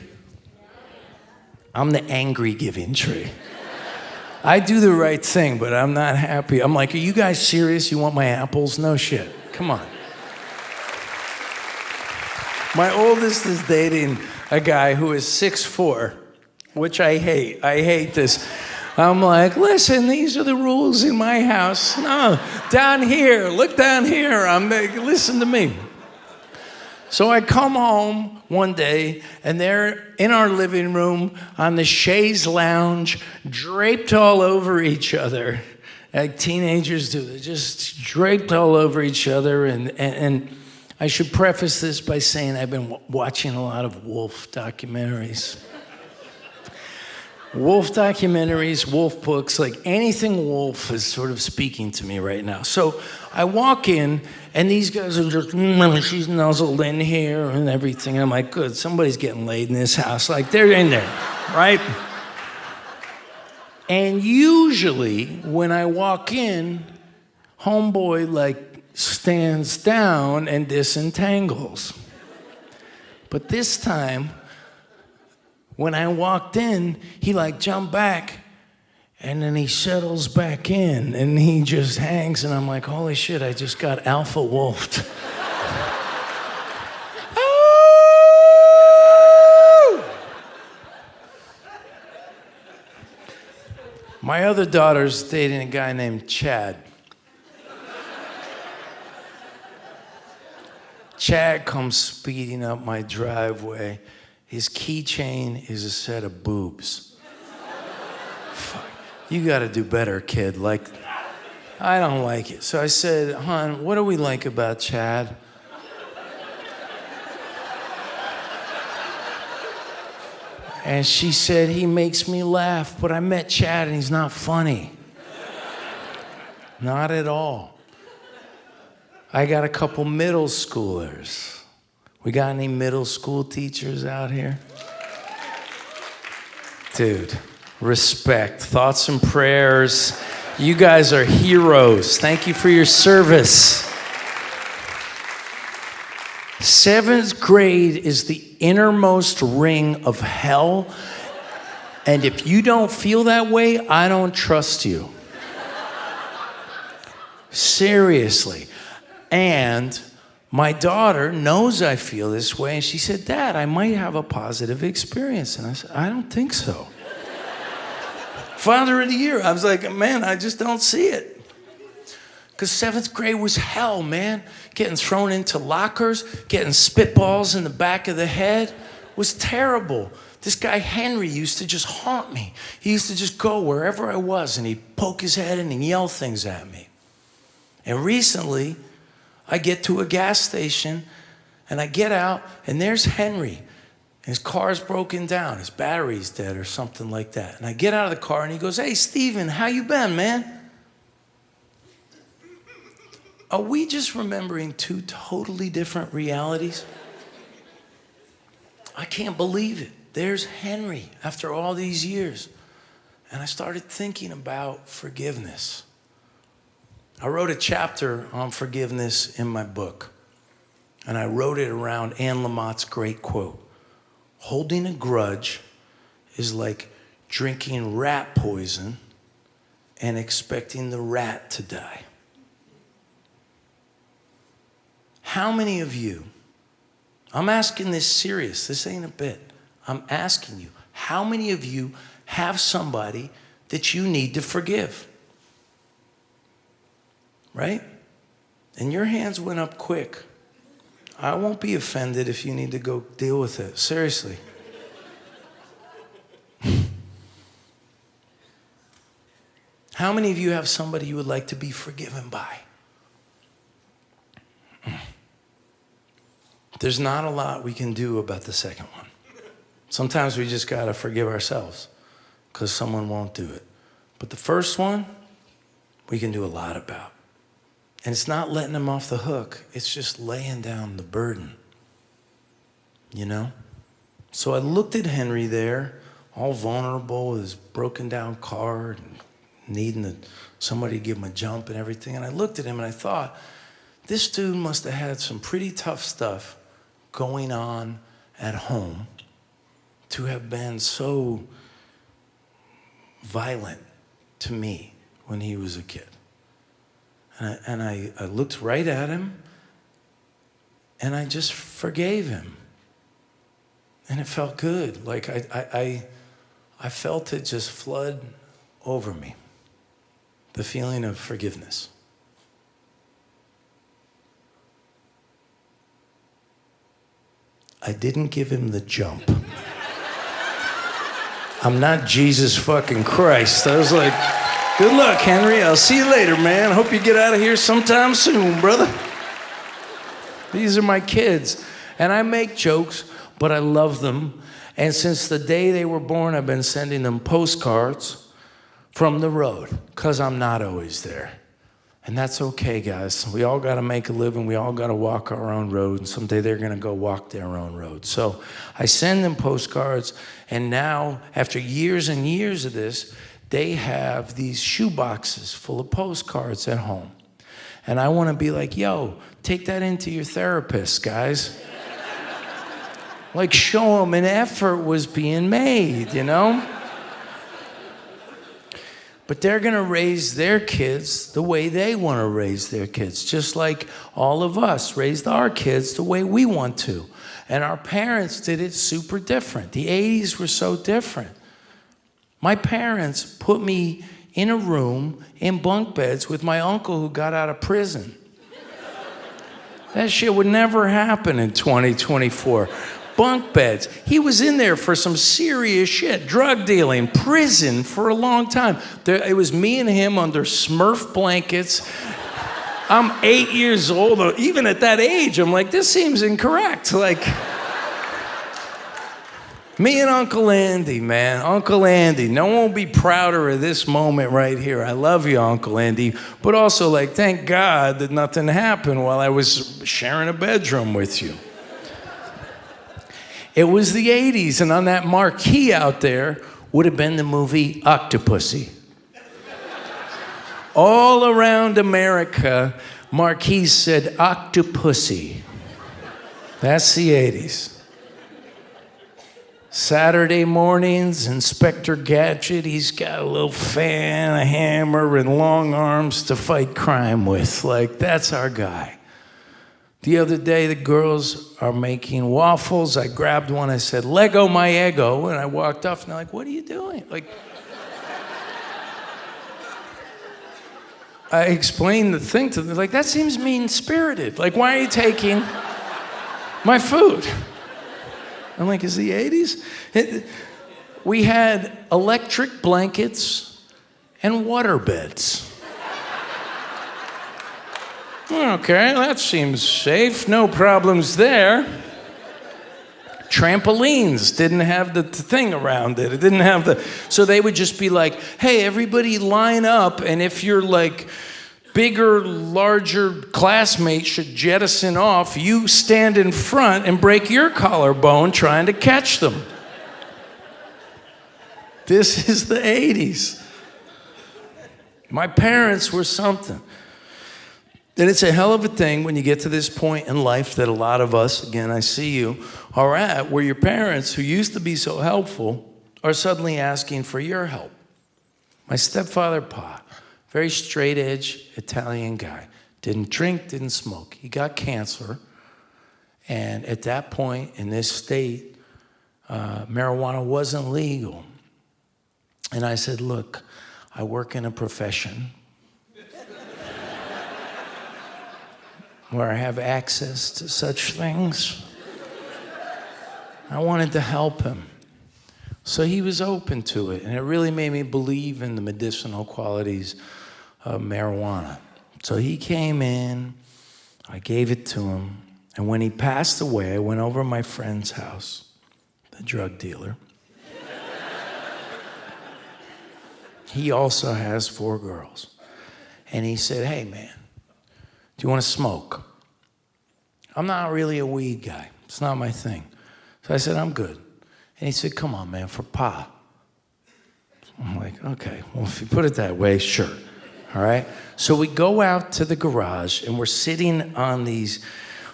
I'm the angry giving tree. I do the right thing, but I'm not happy. I'm like, are you guys serious? You want my apples? No shit. Come on. My oldest is dating a guy who is 6'4", which I hate. I hate this. I'm like, listen, these are the rules in my house. No, down here, look down here. Listen to me. So I come home one day, and they're in our living room on the chaise lounge, draped all over each other, like teenagers do. They're just draped all over each other. And I should preface this by saying I've been watching a lot of wolf documentaries. Wolf documentaries, wolf books, like anything wolf is sort of speaking to me right now. So I walk in, and these guys are just, she's nuzzled in here and everything. I'm like, good, somebody's getting laid in this house. Like, they're in there, right? And usually, when I walk in, homeboy, like, stands down and disentangles. But this time, when I walked in, he like jumped back, and then he settles back in, and he just hangs, and I'm like, holy shit, I just got alpha wolfed. My other daughter's dating a guy named Chad. Chad comes speeding up my driveway. His keychain is a set of boobs. Fuck. You gotta do better, kid. Like, I don't like it. So I said, hon, what do we like about Chad? And she said, he makes me laugh, but I met Chad and he's not funny. Not at all. I got a couple middle schoolers. We got any middle school teachers out here? Dude, respect, thoughts and prayers. You guys are heroes. Thank you for your service. 7th grade is the innermost ring of hell. And if you don't feel that way, I don't trust you. Seriously. And my daughter knows I feel this way, and she said, Dad, I might have a positive experience. And I said, I don't think so. Father of the year. I was like, man, I just don't see it. Because 7th grade was hell, man. Getting thrown into lockers, getting spitballs in the back of the head was terrible. This guy Henry used to just haunt me. He used to just go wherever I was, and he'd poke his head in and yell things at me. And recently, I get to a gas station, and I get out, and there's Henry. His car's broken down. His battery's dead or something like that. And I get out of the car, and he goes, hey, Steven, how you been, man? Are we just remembering two totally different realities? I can't believe it. There's Henry after all these years. And I started thinking about forgiveness. I wrote a chapter on forgiveness in my book. And I wrote it around Anne Lamott's great quote. Holding a grudge is like drinking rat poison and expecting the rat to die. How many of you, I'm asking this serious, this ain't a bit. I'm asking you, how many of you have somebody that you need to forgive? Right? And your hands went up quick. I won't be offended if you need to go deal with it. Seriously. How many of you have somebody you would like to be forgiven by? There's not a lot we can do about the second one. Sometimes we just gotta forgive ourselves because someone won't do it. But the first one, we can do a lot about. And it's not letting them off the hook. It's just laying down the burden, you know? So I looked at Henry there, all vulnerable with his broken down car and needing somebody to give him a jump and everything. And I looked at him and I thought, this dude must have had some pretty tough stuff going on at home to have been so violent to me when he was a kid. And I looked right at him, and I just forgave him. And it felt good. Like I felt it just flood over me, the feeling of forgiveness. I didn't give him the jump. I'm not Jesus fucking Christ. I was like, good luck, Henry. I'll see you later, man. Hope you get out of here sometime soon, brother. These are my kids. And I make jokes, but I love them. And since the day they were born, I've been sending them postcards from the road, because I'm not always there. And that's okay, guys. We all got to make a living. We all got to walk our own road, and someday they're going to go walk their own road. So I send them postcards, and now, after years and years of this, they have these shoe boxes full of postcards at home. And I want to be like, yo, take that into your therapist, guys. Like, show them an effort was being made, you know? But they're going to raise their kids the way they want to raise their kids, just like all of us raised our kids the way we want to. And our parents did it super different. The 80s were so different. My parents put me in a room in bunk beds with my uncle who got out of prison. That shit would never happen in 2024. Bunk beds. He was in there for some serious shit, drug dealing, prison for a long time. It was me and him under Smurf blankets. I'm 8 years old. Even at that age, I'm like, this seems incorrect. Like, me and Uncle Andy, man. Uncle Andy. No one will be prouder of this moment right here. I love you, Uncle Andy. But also, like, thank God that nothing happened while I was sharing a bedroom with you. It was the 80s, and on that marquee out there would have been the movie Octopussy. All around America, marquees said Octopussy. That's the 80s. Saturday mornings, Inspector Gadget, he's got a little fan, a hammer, and long arms to fight crime with. Like, that's our guy. The other day, the girls are making waffles. I grabbed one. I said, Lego my ego. And I walked off, and they're like, what are you doing? Like, I explained the thing to them. They're like, that seems mean-spirited. Like, why are you taking my food? I'm like, it's the 80s? We had electric blankets and water beds. Okay, that seems safe. No problems there. Trampolines didn't have the thing around it. It didn't have the... So they would just be like, hey, everybody line up, and if your, like, bigger, larger classmate should jettison off, you stand in front and break your collarbone trying to catch them. This is the 80s. My parents were something. And it's a hell of a thing when you get to this point in life that a lot of us, again, I see you, are at, where your parents, who used to be so helpful, are suddenly asking for your help. My stepfather, Pa, very straight-edge Italian guy. Didn't drink, didn't smoke. He got cancer. And at that point in this state, marijuana wasn't legal. And I said, look, I work in a profession where I have access to such things. I wanted to help him. So he was open to it, and it really made me believe in the medicinal qualities of marijuana. So he came in, I gave it to him, and when he passed away, I went over to my friend's house, the drug dealer. He also has 4 girls. And he said, hey, man, do you want to smoke? I'm not really a weed guy. It's not my thing. So I said, I'm good. And he said, come on, man, for Pa. I'm like, okay, well, if you put it that way, sure. All right? So we go out to the garage, and we're sitting on these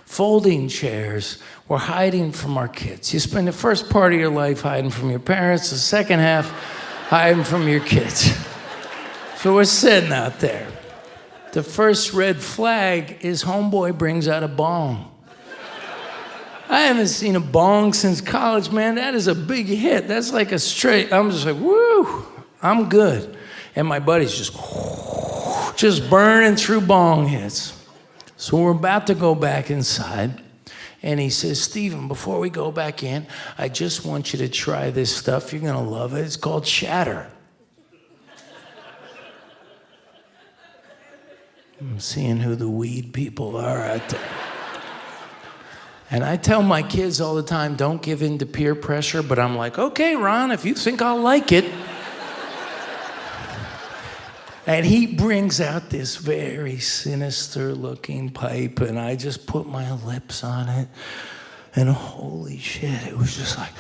folding chairs. We're hiding from our kids. You spend the first part of your life hiding from your parents, the second half hiding from your kids. So we're sitting out there. The first red flag is homeboy brings out a bong. I haven't seen a bong since college, man. That is a big hit. That's like a straight, I'm just like, woo, I'm good. And my buddy's just burning through bong hits. So we're about to go back inside. And he says, Stephen, before we go back in, I just want you to try this stuff. You're going to love it. It's called shatter. I'm seeing who the weed people are out there. And I tell my kids all the time, don't give in to peer pressure, but I'm like, okay, Ron, if you think I'll like it. And he brings out this very sinister looking pipe, and I just put my lips on it, and holy shit, it was just like,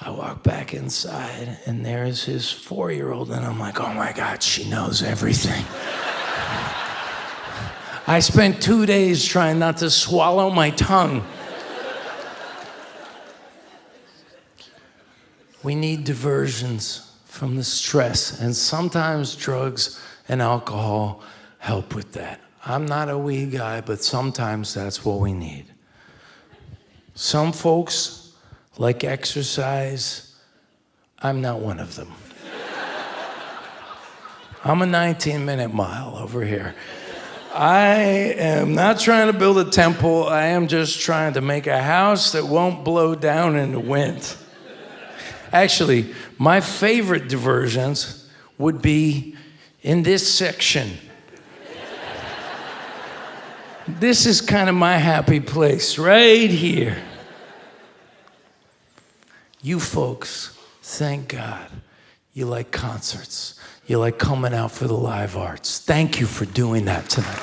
I walk back inside, and there's his 4-year-old, and I'm like, oh my God, she knows everything. I spent 2 days trying not to swallow my tongue. We need diversions from the stress, and sometimes drugs and alcohol help with that. I'm not a weed guy, but sometimes that's what we need. Some folks like exercise. I'm not one of them. I'm a 19-minute mile over here. I am not trying to build a temple. I am just trying to make a house that won't blow down in the wind. Actually, my favorite diversions would be in this section. This is kind of my happy place, right here. You folks, thank God, you like concerts. You like coming out for the live arts. Thank you for doing that tonight.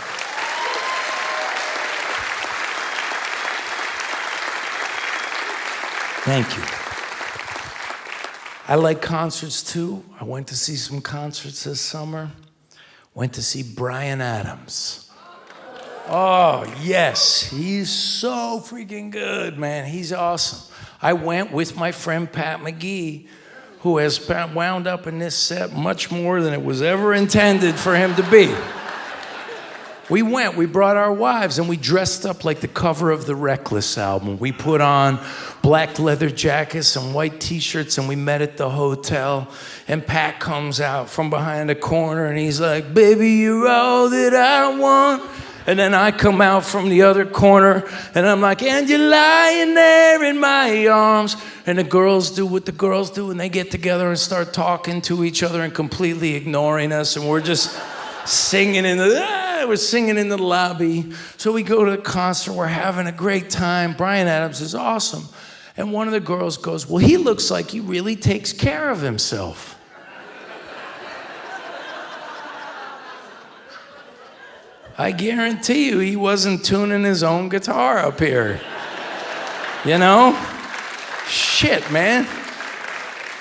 Thank you. I like concerts too. I went to see some concerts this summer. Went to see Bryan Adams. Oh, yes, he's so freaking good, man. He's awesome. I went with my friend Pat McGee, who has wound up in this set much more than it was ever intended for him to be. We brought our wives, and we dressed up like the cover of the Reckless album. We put on black leather jackets and white t-shirts, and we met at the hotel. And Pat comes out from behind a corner, and he's like, baby, you're all that I want. And then I come out from the other corner, and I'm like, and you're lying there in my arms. And the girls do what the girls do, and they get together and start talking to each other and completely ignoring us. And we're just singing in the lobby. So we go to the concert, we're having a great time. Bryan Adams is awesome. And one of the girls goes, well, he looks like he really takes care of himself. I guarantee you he wasn't tuning his own guitar up here. You know? Shit, man.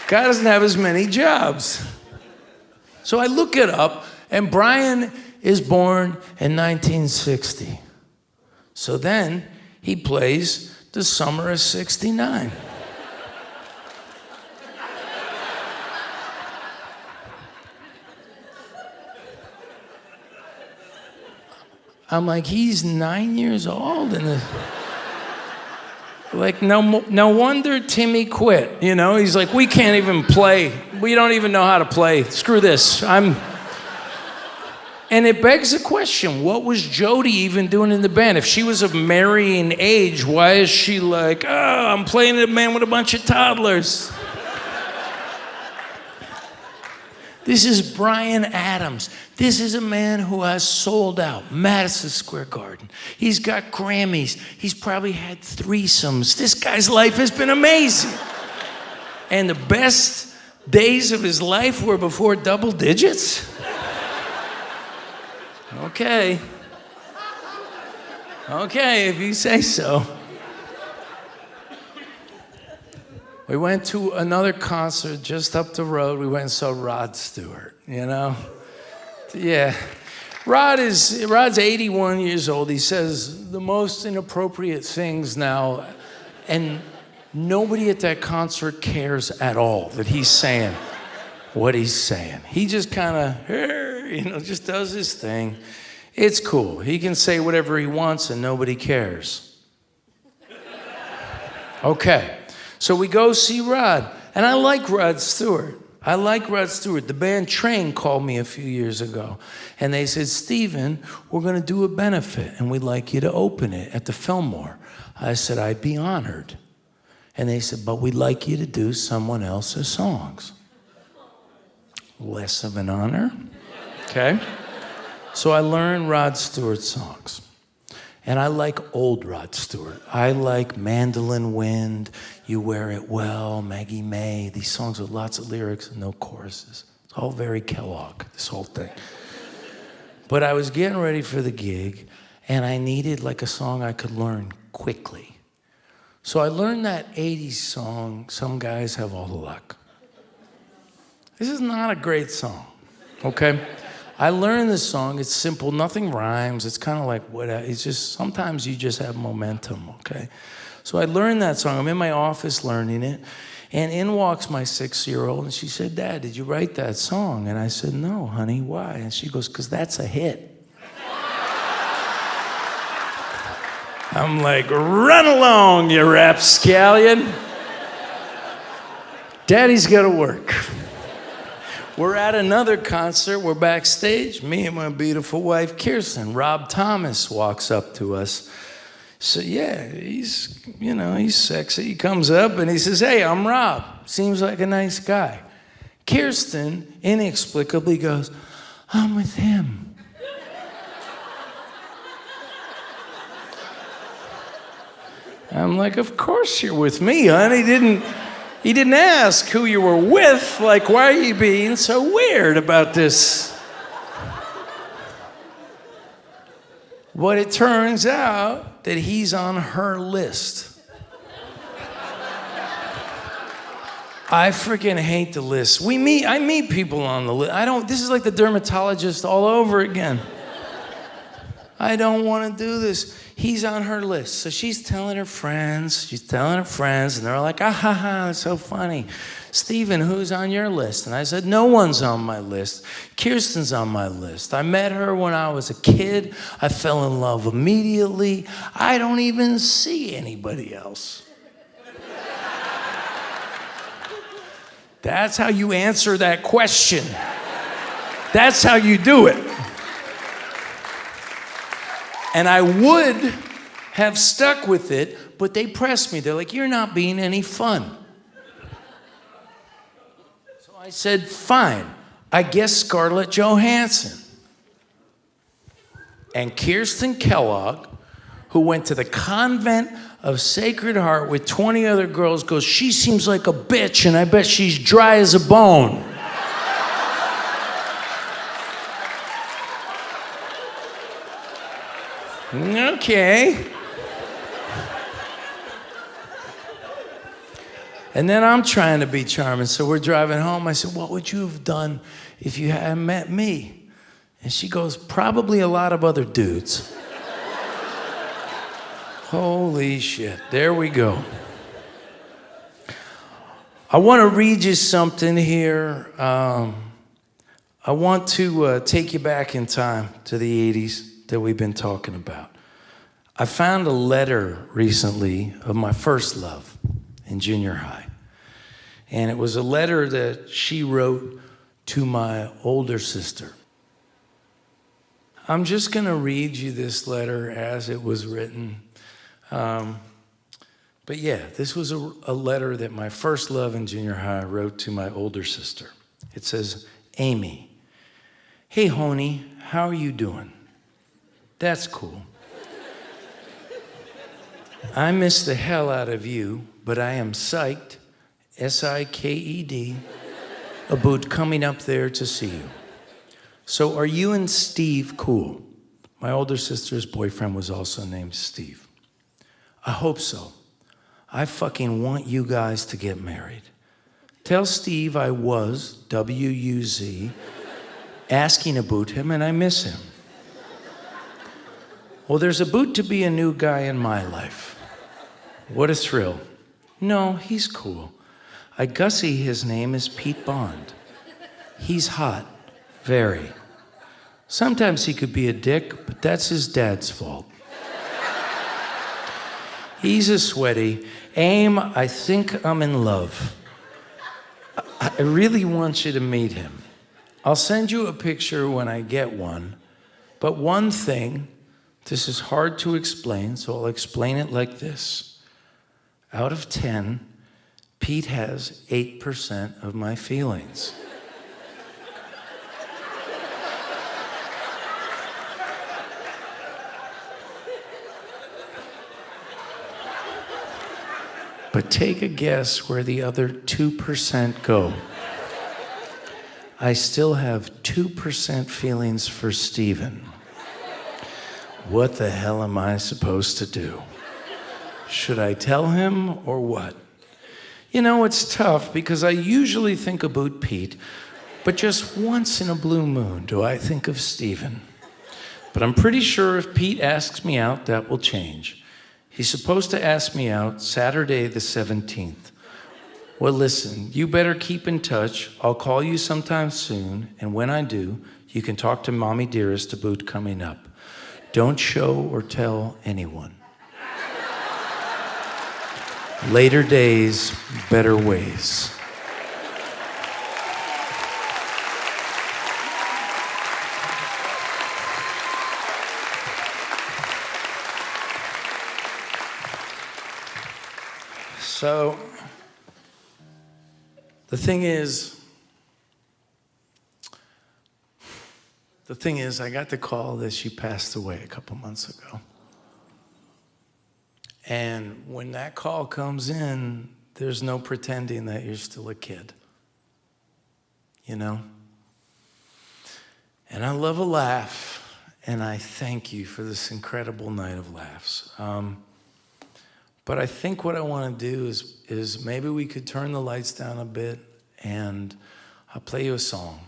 Guy doesn't have as many jobs. So I look it up, and Bryan is born in 1960. So then he plays the summer of 69. I'm like, he's 9 years old, and like, no wonder Timmy quit. You know, he's like, we can't even play. We don't even know how to play. Screw this. And it begs the question: what was Jody even doing in the band? If she was of marrying age, why is she like, oh, I'm playing a band with a bunch of toddlers? This is Bryan Adams. This is a man who has sold out Madison Square Garden. He's got Grammys. He's probably had threesomes. This guy's life has been amazing. And the best days of his life were before double digits? Okay. Okay, if you say so. We went to another concert just up the road. We went and saw Rod Stewart, you know? Yeah. Rod's 81 years old. He says the most inappropriate things now, and nobody at that concert cares at all that he's saying what he's saying. He just kind of, just does his thing. It's cool. He can say whatever he wants and nobody cares. Okay. So we go see Rod, and I like Rod Stewart. The band Train called me a few years ago, and they said, Steven, we're going to do a benefit, and we'd like you to open it at the Fillmore. I said, I'd be honored. And they said, but we'd like you to do someone else's songs. Less of an honor. okay? So I learned Rod Stewart songs. And I like old Rod Stewart. I like Mandolin Wind, You Wear It Well, Maggie May, these songs with lots of lyrics and no choruses. It's all very Kellogg, this whole thing. But I was getting ready for the gig, and I needed like a song I could learn quickly. So I learned that 80s song, Some Guys Have All the Luck. This is not a great song, okay? I learned this song, it's simple, nothing rhymes, it's kind of like whatever, it's just, sometimes you just have momentum, okay? So I learned that song, I'm in my office learning it, and in walks my 6-year-old, and she said, Dad, did you write that song? And I said, no, honey, why? And she goes, 'cause that's a hit. I'm like, run along, you rapscallion. Daddy's gotta work. We're at another concert, we're backstage, me and my beautiful wife, Kirsten. Rob Thomas walks up to us. So yeah, he's sexy. He comes up and he says, hey, I'm Rob. Seems like a nice guy. Kirsten inexplicably goes, I'm with him. I'm like, of course you're with me, hon. He didn't ask who you were with. Like, why are you being so weird about this? But it turns out that he's on her list. I freaking hate the list. I meet people on the list. This is like the dermatologist all over again. I don't want to do this. He's on her list. So she's telling her friends, and they're like, ah ha ha, it's so funny. Steven, who's on your list? And I said, no one's on my list. Kirsten's on my list. I met her when I was a kid. I fell in love immediately. I don't even see anybody else. That's how you answer that question. That's how you do it. And I would have stuck with it, but they pressed me. They're like, you're not being any fun. So I said, fine, I guess Scarlett Johansson. And Kirsten Kellogg, who went to the convent of Sacred Heart with 20 other girls, goes, she seems like a bitch, and I bet she's dry as a bone. Okay. And then I'm trying to be charming, so we're driving home. I said, what would you have done if you hadn't met me? And she goes, probably a lot of other dudes. Holy shit, there we go. I want to read you something here. I want to take you back in time to the 80s. That we've been talking about. I found a letter recently of my first love in junior high. And it was a letter that she wrote to my older sister. I'm just gonna read you this letter as it was written. But yeah, this was a letter that my first love in junior high wrote to my older sister. It says, Amy, hey Honey, how are you doing? That's cool. I miss the hell out of you, but I am psyched, S-I-K-E-D, about coming up there to see you. So are you and Steve cool? My older sister's boyfriend was also named Steve. I hope so. I fucking want you guys to get married. Tell Steve I was, W-U-Z, asking about him, and I miss him. Well, there's about to be a new guy in my life. What a thrill. No, he's cool. I gussy his name is Pete Bond. He's hot, very. Sometimes he could be a dick, but that's his dad's fault. He's a sweaty. Aim, I think I'm in love. I really want you to meet him. I'll send you a picture when I get one, but one thing, this is hard to explain, so I'll explain it like this. Out of 10, Pete has 8% of my feelings. But take a guess where the other 2% go. I still have 2% feelings for Steven. What the hell am I supposed to do? Should I tell him or what? You know, it's tough because I usually think about Pete, but just once in a blue moon do I think of Steven. But I'm pretty sure if Pete asks me out, that will change. He's supposed to ask me out Saturday the 17th. Well, listen, you better keep in touch. I'll call you sometime soon, and when I do, you can talk to Mommy Dearest about coming up. Don't show or tell anyone. Later days, better ways. So, the thing is, I got the call that she passed away a couple months ago. And when that call comes in, there's no pretending that you're still a kid. You know? And I love a laugh, and I thank you for this incredible night of laughs. But I think what I want to do is maybe we could turn the lights down a bit, and I'll play you a song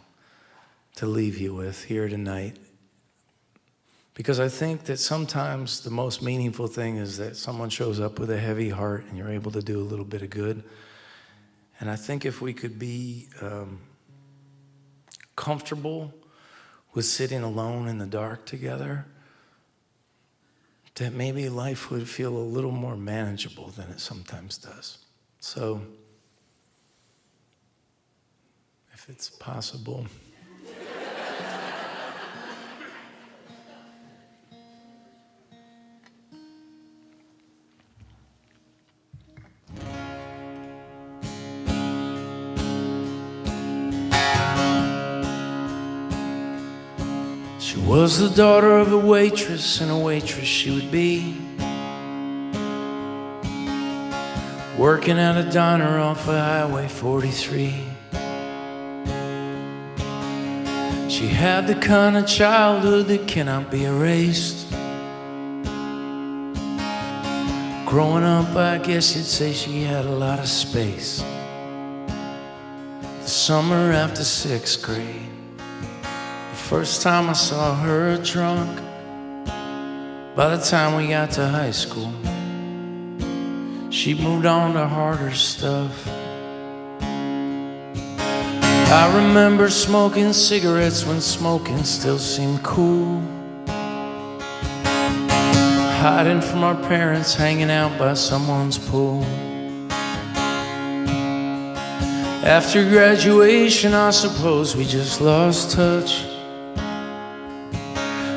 to leave you with here tonight. Because I think that sometimes the most meaningful thing is that someone shows up with a heavy heart and you're able to do a little bit of good. And I think if we could be comfortable with sitting alone in the dark together, that maybe life would feel a little more manageable than it sometimes does. So, if it's possible. She was the daughter of a waitress, and a waitress she would be, working at a diner off of Highway 43. She had the kind of childhood that cannot be erased. Growing up, I guess you'd say she had a lot of space. The summer after 6th grade, first time I saw her drunk. By the time we got to high school, she moved on to harder stuff. I remember smoking cigarettes when smoking still seemed cool, hiding from our parents, hanging out by someone's pool. After graduation, I suppose we just lost touch.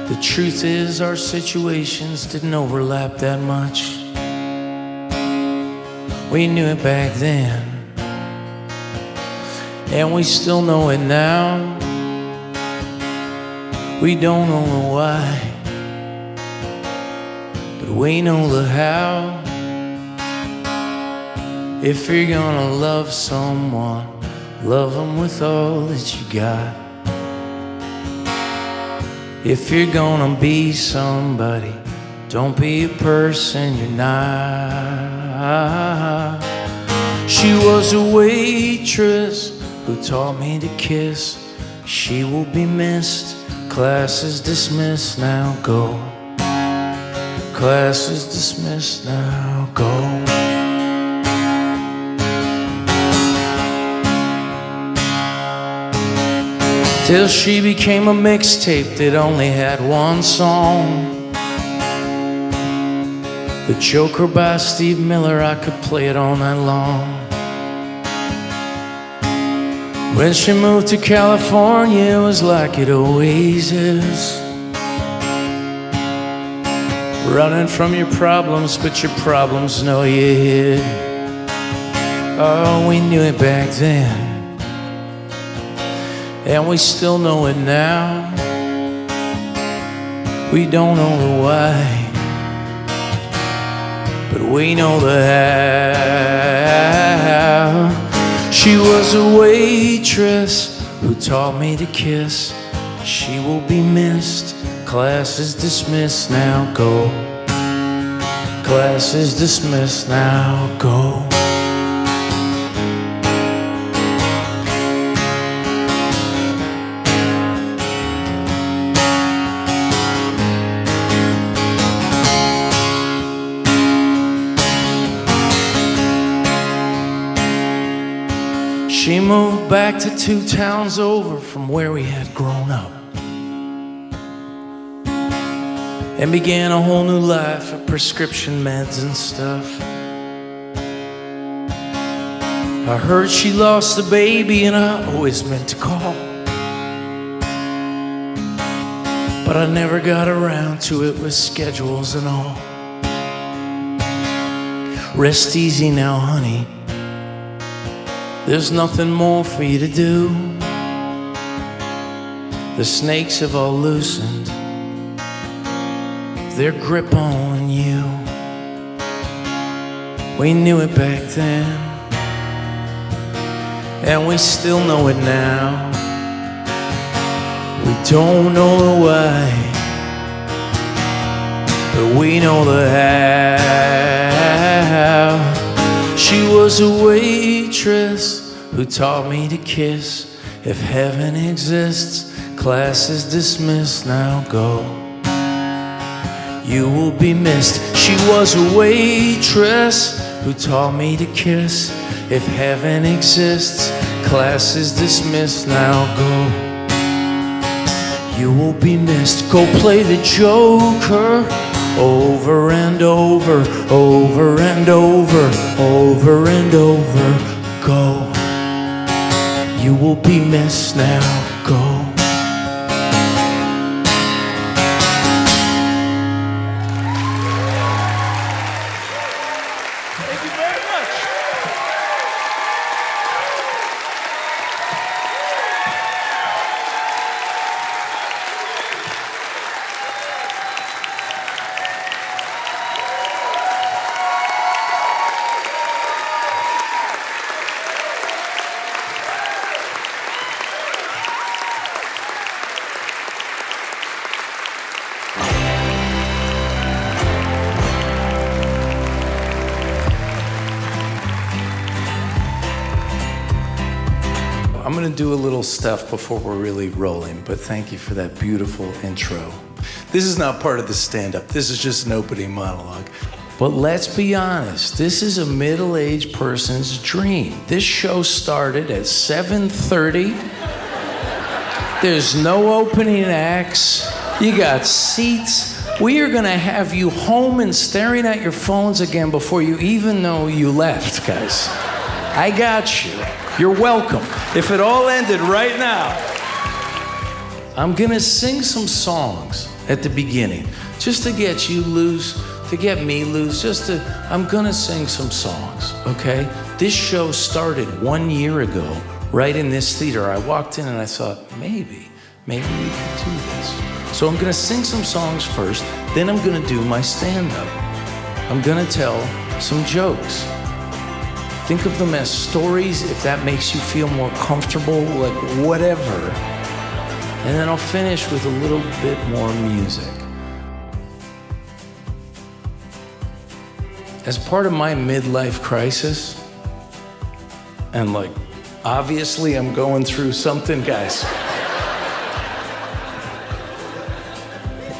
The truth is, our situations didn't overlap that much. We knew it back then, and we still know it now. We don't know the why, but we know the how. If you're gonna love someone, love them with all that you got. If you're gonna be somebody, don't be a person you're not. She was a waitress who taught me to kiss. She will be missed. Class is dismissed, now go. Class is dismissed, now go. Till she became a mixtape that only had one song. The Joker by Steve Miller, I could play it all night long. When she moved to California, it was like it always is. Running from your problems, but your problems know you hid. Oh, we knew it back then, and we still know it now. We don't know the why, but we know the how. She was a waitress who taught me to kiss. She will be missed. Class is dismissed now, go. Class is dismissed now, go. She moved back to 2 towns over from where we had grown up and began a whole new life of prescription meds and stuff. I heard she lost the baby and I always meant to call, but I never got around to it with schedules and all. Rest easy now, honey. There's nothing more for you to do. The snakes have all loosened their grip on you. We knew it back then, and we still know it now. We don't know the why, but we know the how. She was a waitress who taught me to kiss. If heaven exists, class is dismissed, now go. You will be missed. She was a waitress who taught me to kiss. If heaven exists, class is dismissed, now go. You will be missed. Go play the Joker over and over, over and over, over and over. Go. You will be missed, now go. Thank you very much. I'm gonna do a little stuff before we're really rolling, but thank you for that beautiful intro. This is not part of the stand-up. This is just an opening monologue. But let's be honest, this is a middle-aged person's dream. This show started at 7:30. There's no opening acts. You got seats. We are gonna have you home and staring at your phones again before you even know you left, guys. I got you. You're welcome. If it all ended right now, I'm gonna sing some songs at the beginning, just to get you loose, to get me loose, I'm gonna sing some songs, okay? This show started 1 year ago, right in this theater. I walked in and I thought, maybe we could do this. So I'm gonna sing some songs first, then I'm gonna do my stand-up. I'm gonna tell some jokes. Think of them as stories, if that makes you feel more comfortable, like whatever. And then I'll finish with a little bit more music. As part of my midlife crisis, and like, obviously I'm going through something, guys.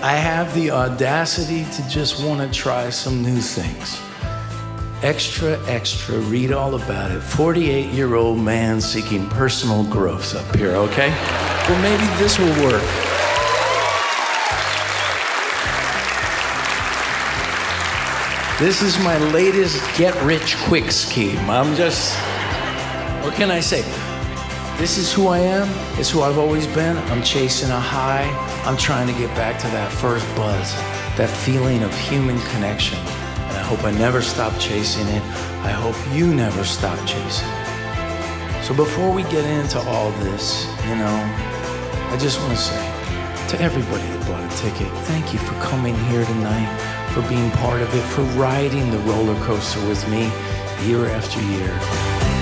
I have the audacity to just want to try some new things. Extra, extra, read all about it. 48-year-old man seeking personal growth up here, okay? Well, maybe this will work. This is my latest get-rich-quick scheme. What can I say? This is who I am. It's who I've always been. I'm chasing a high. I'm trying to get back to that first buzz, that feeling of human connection. I hope I never stop chasing it. I hope you never stop chasing it. So before we get into all this, I just want to say to everybody that bought a ticket, thank you for coming here tonight, for being part of it, for riding the roller coaster with me year after year.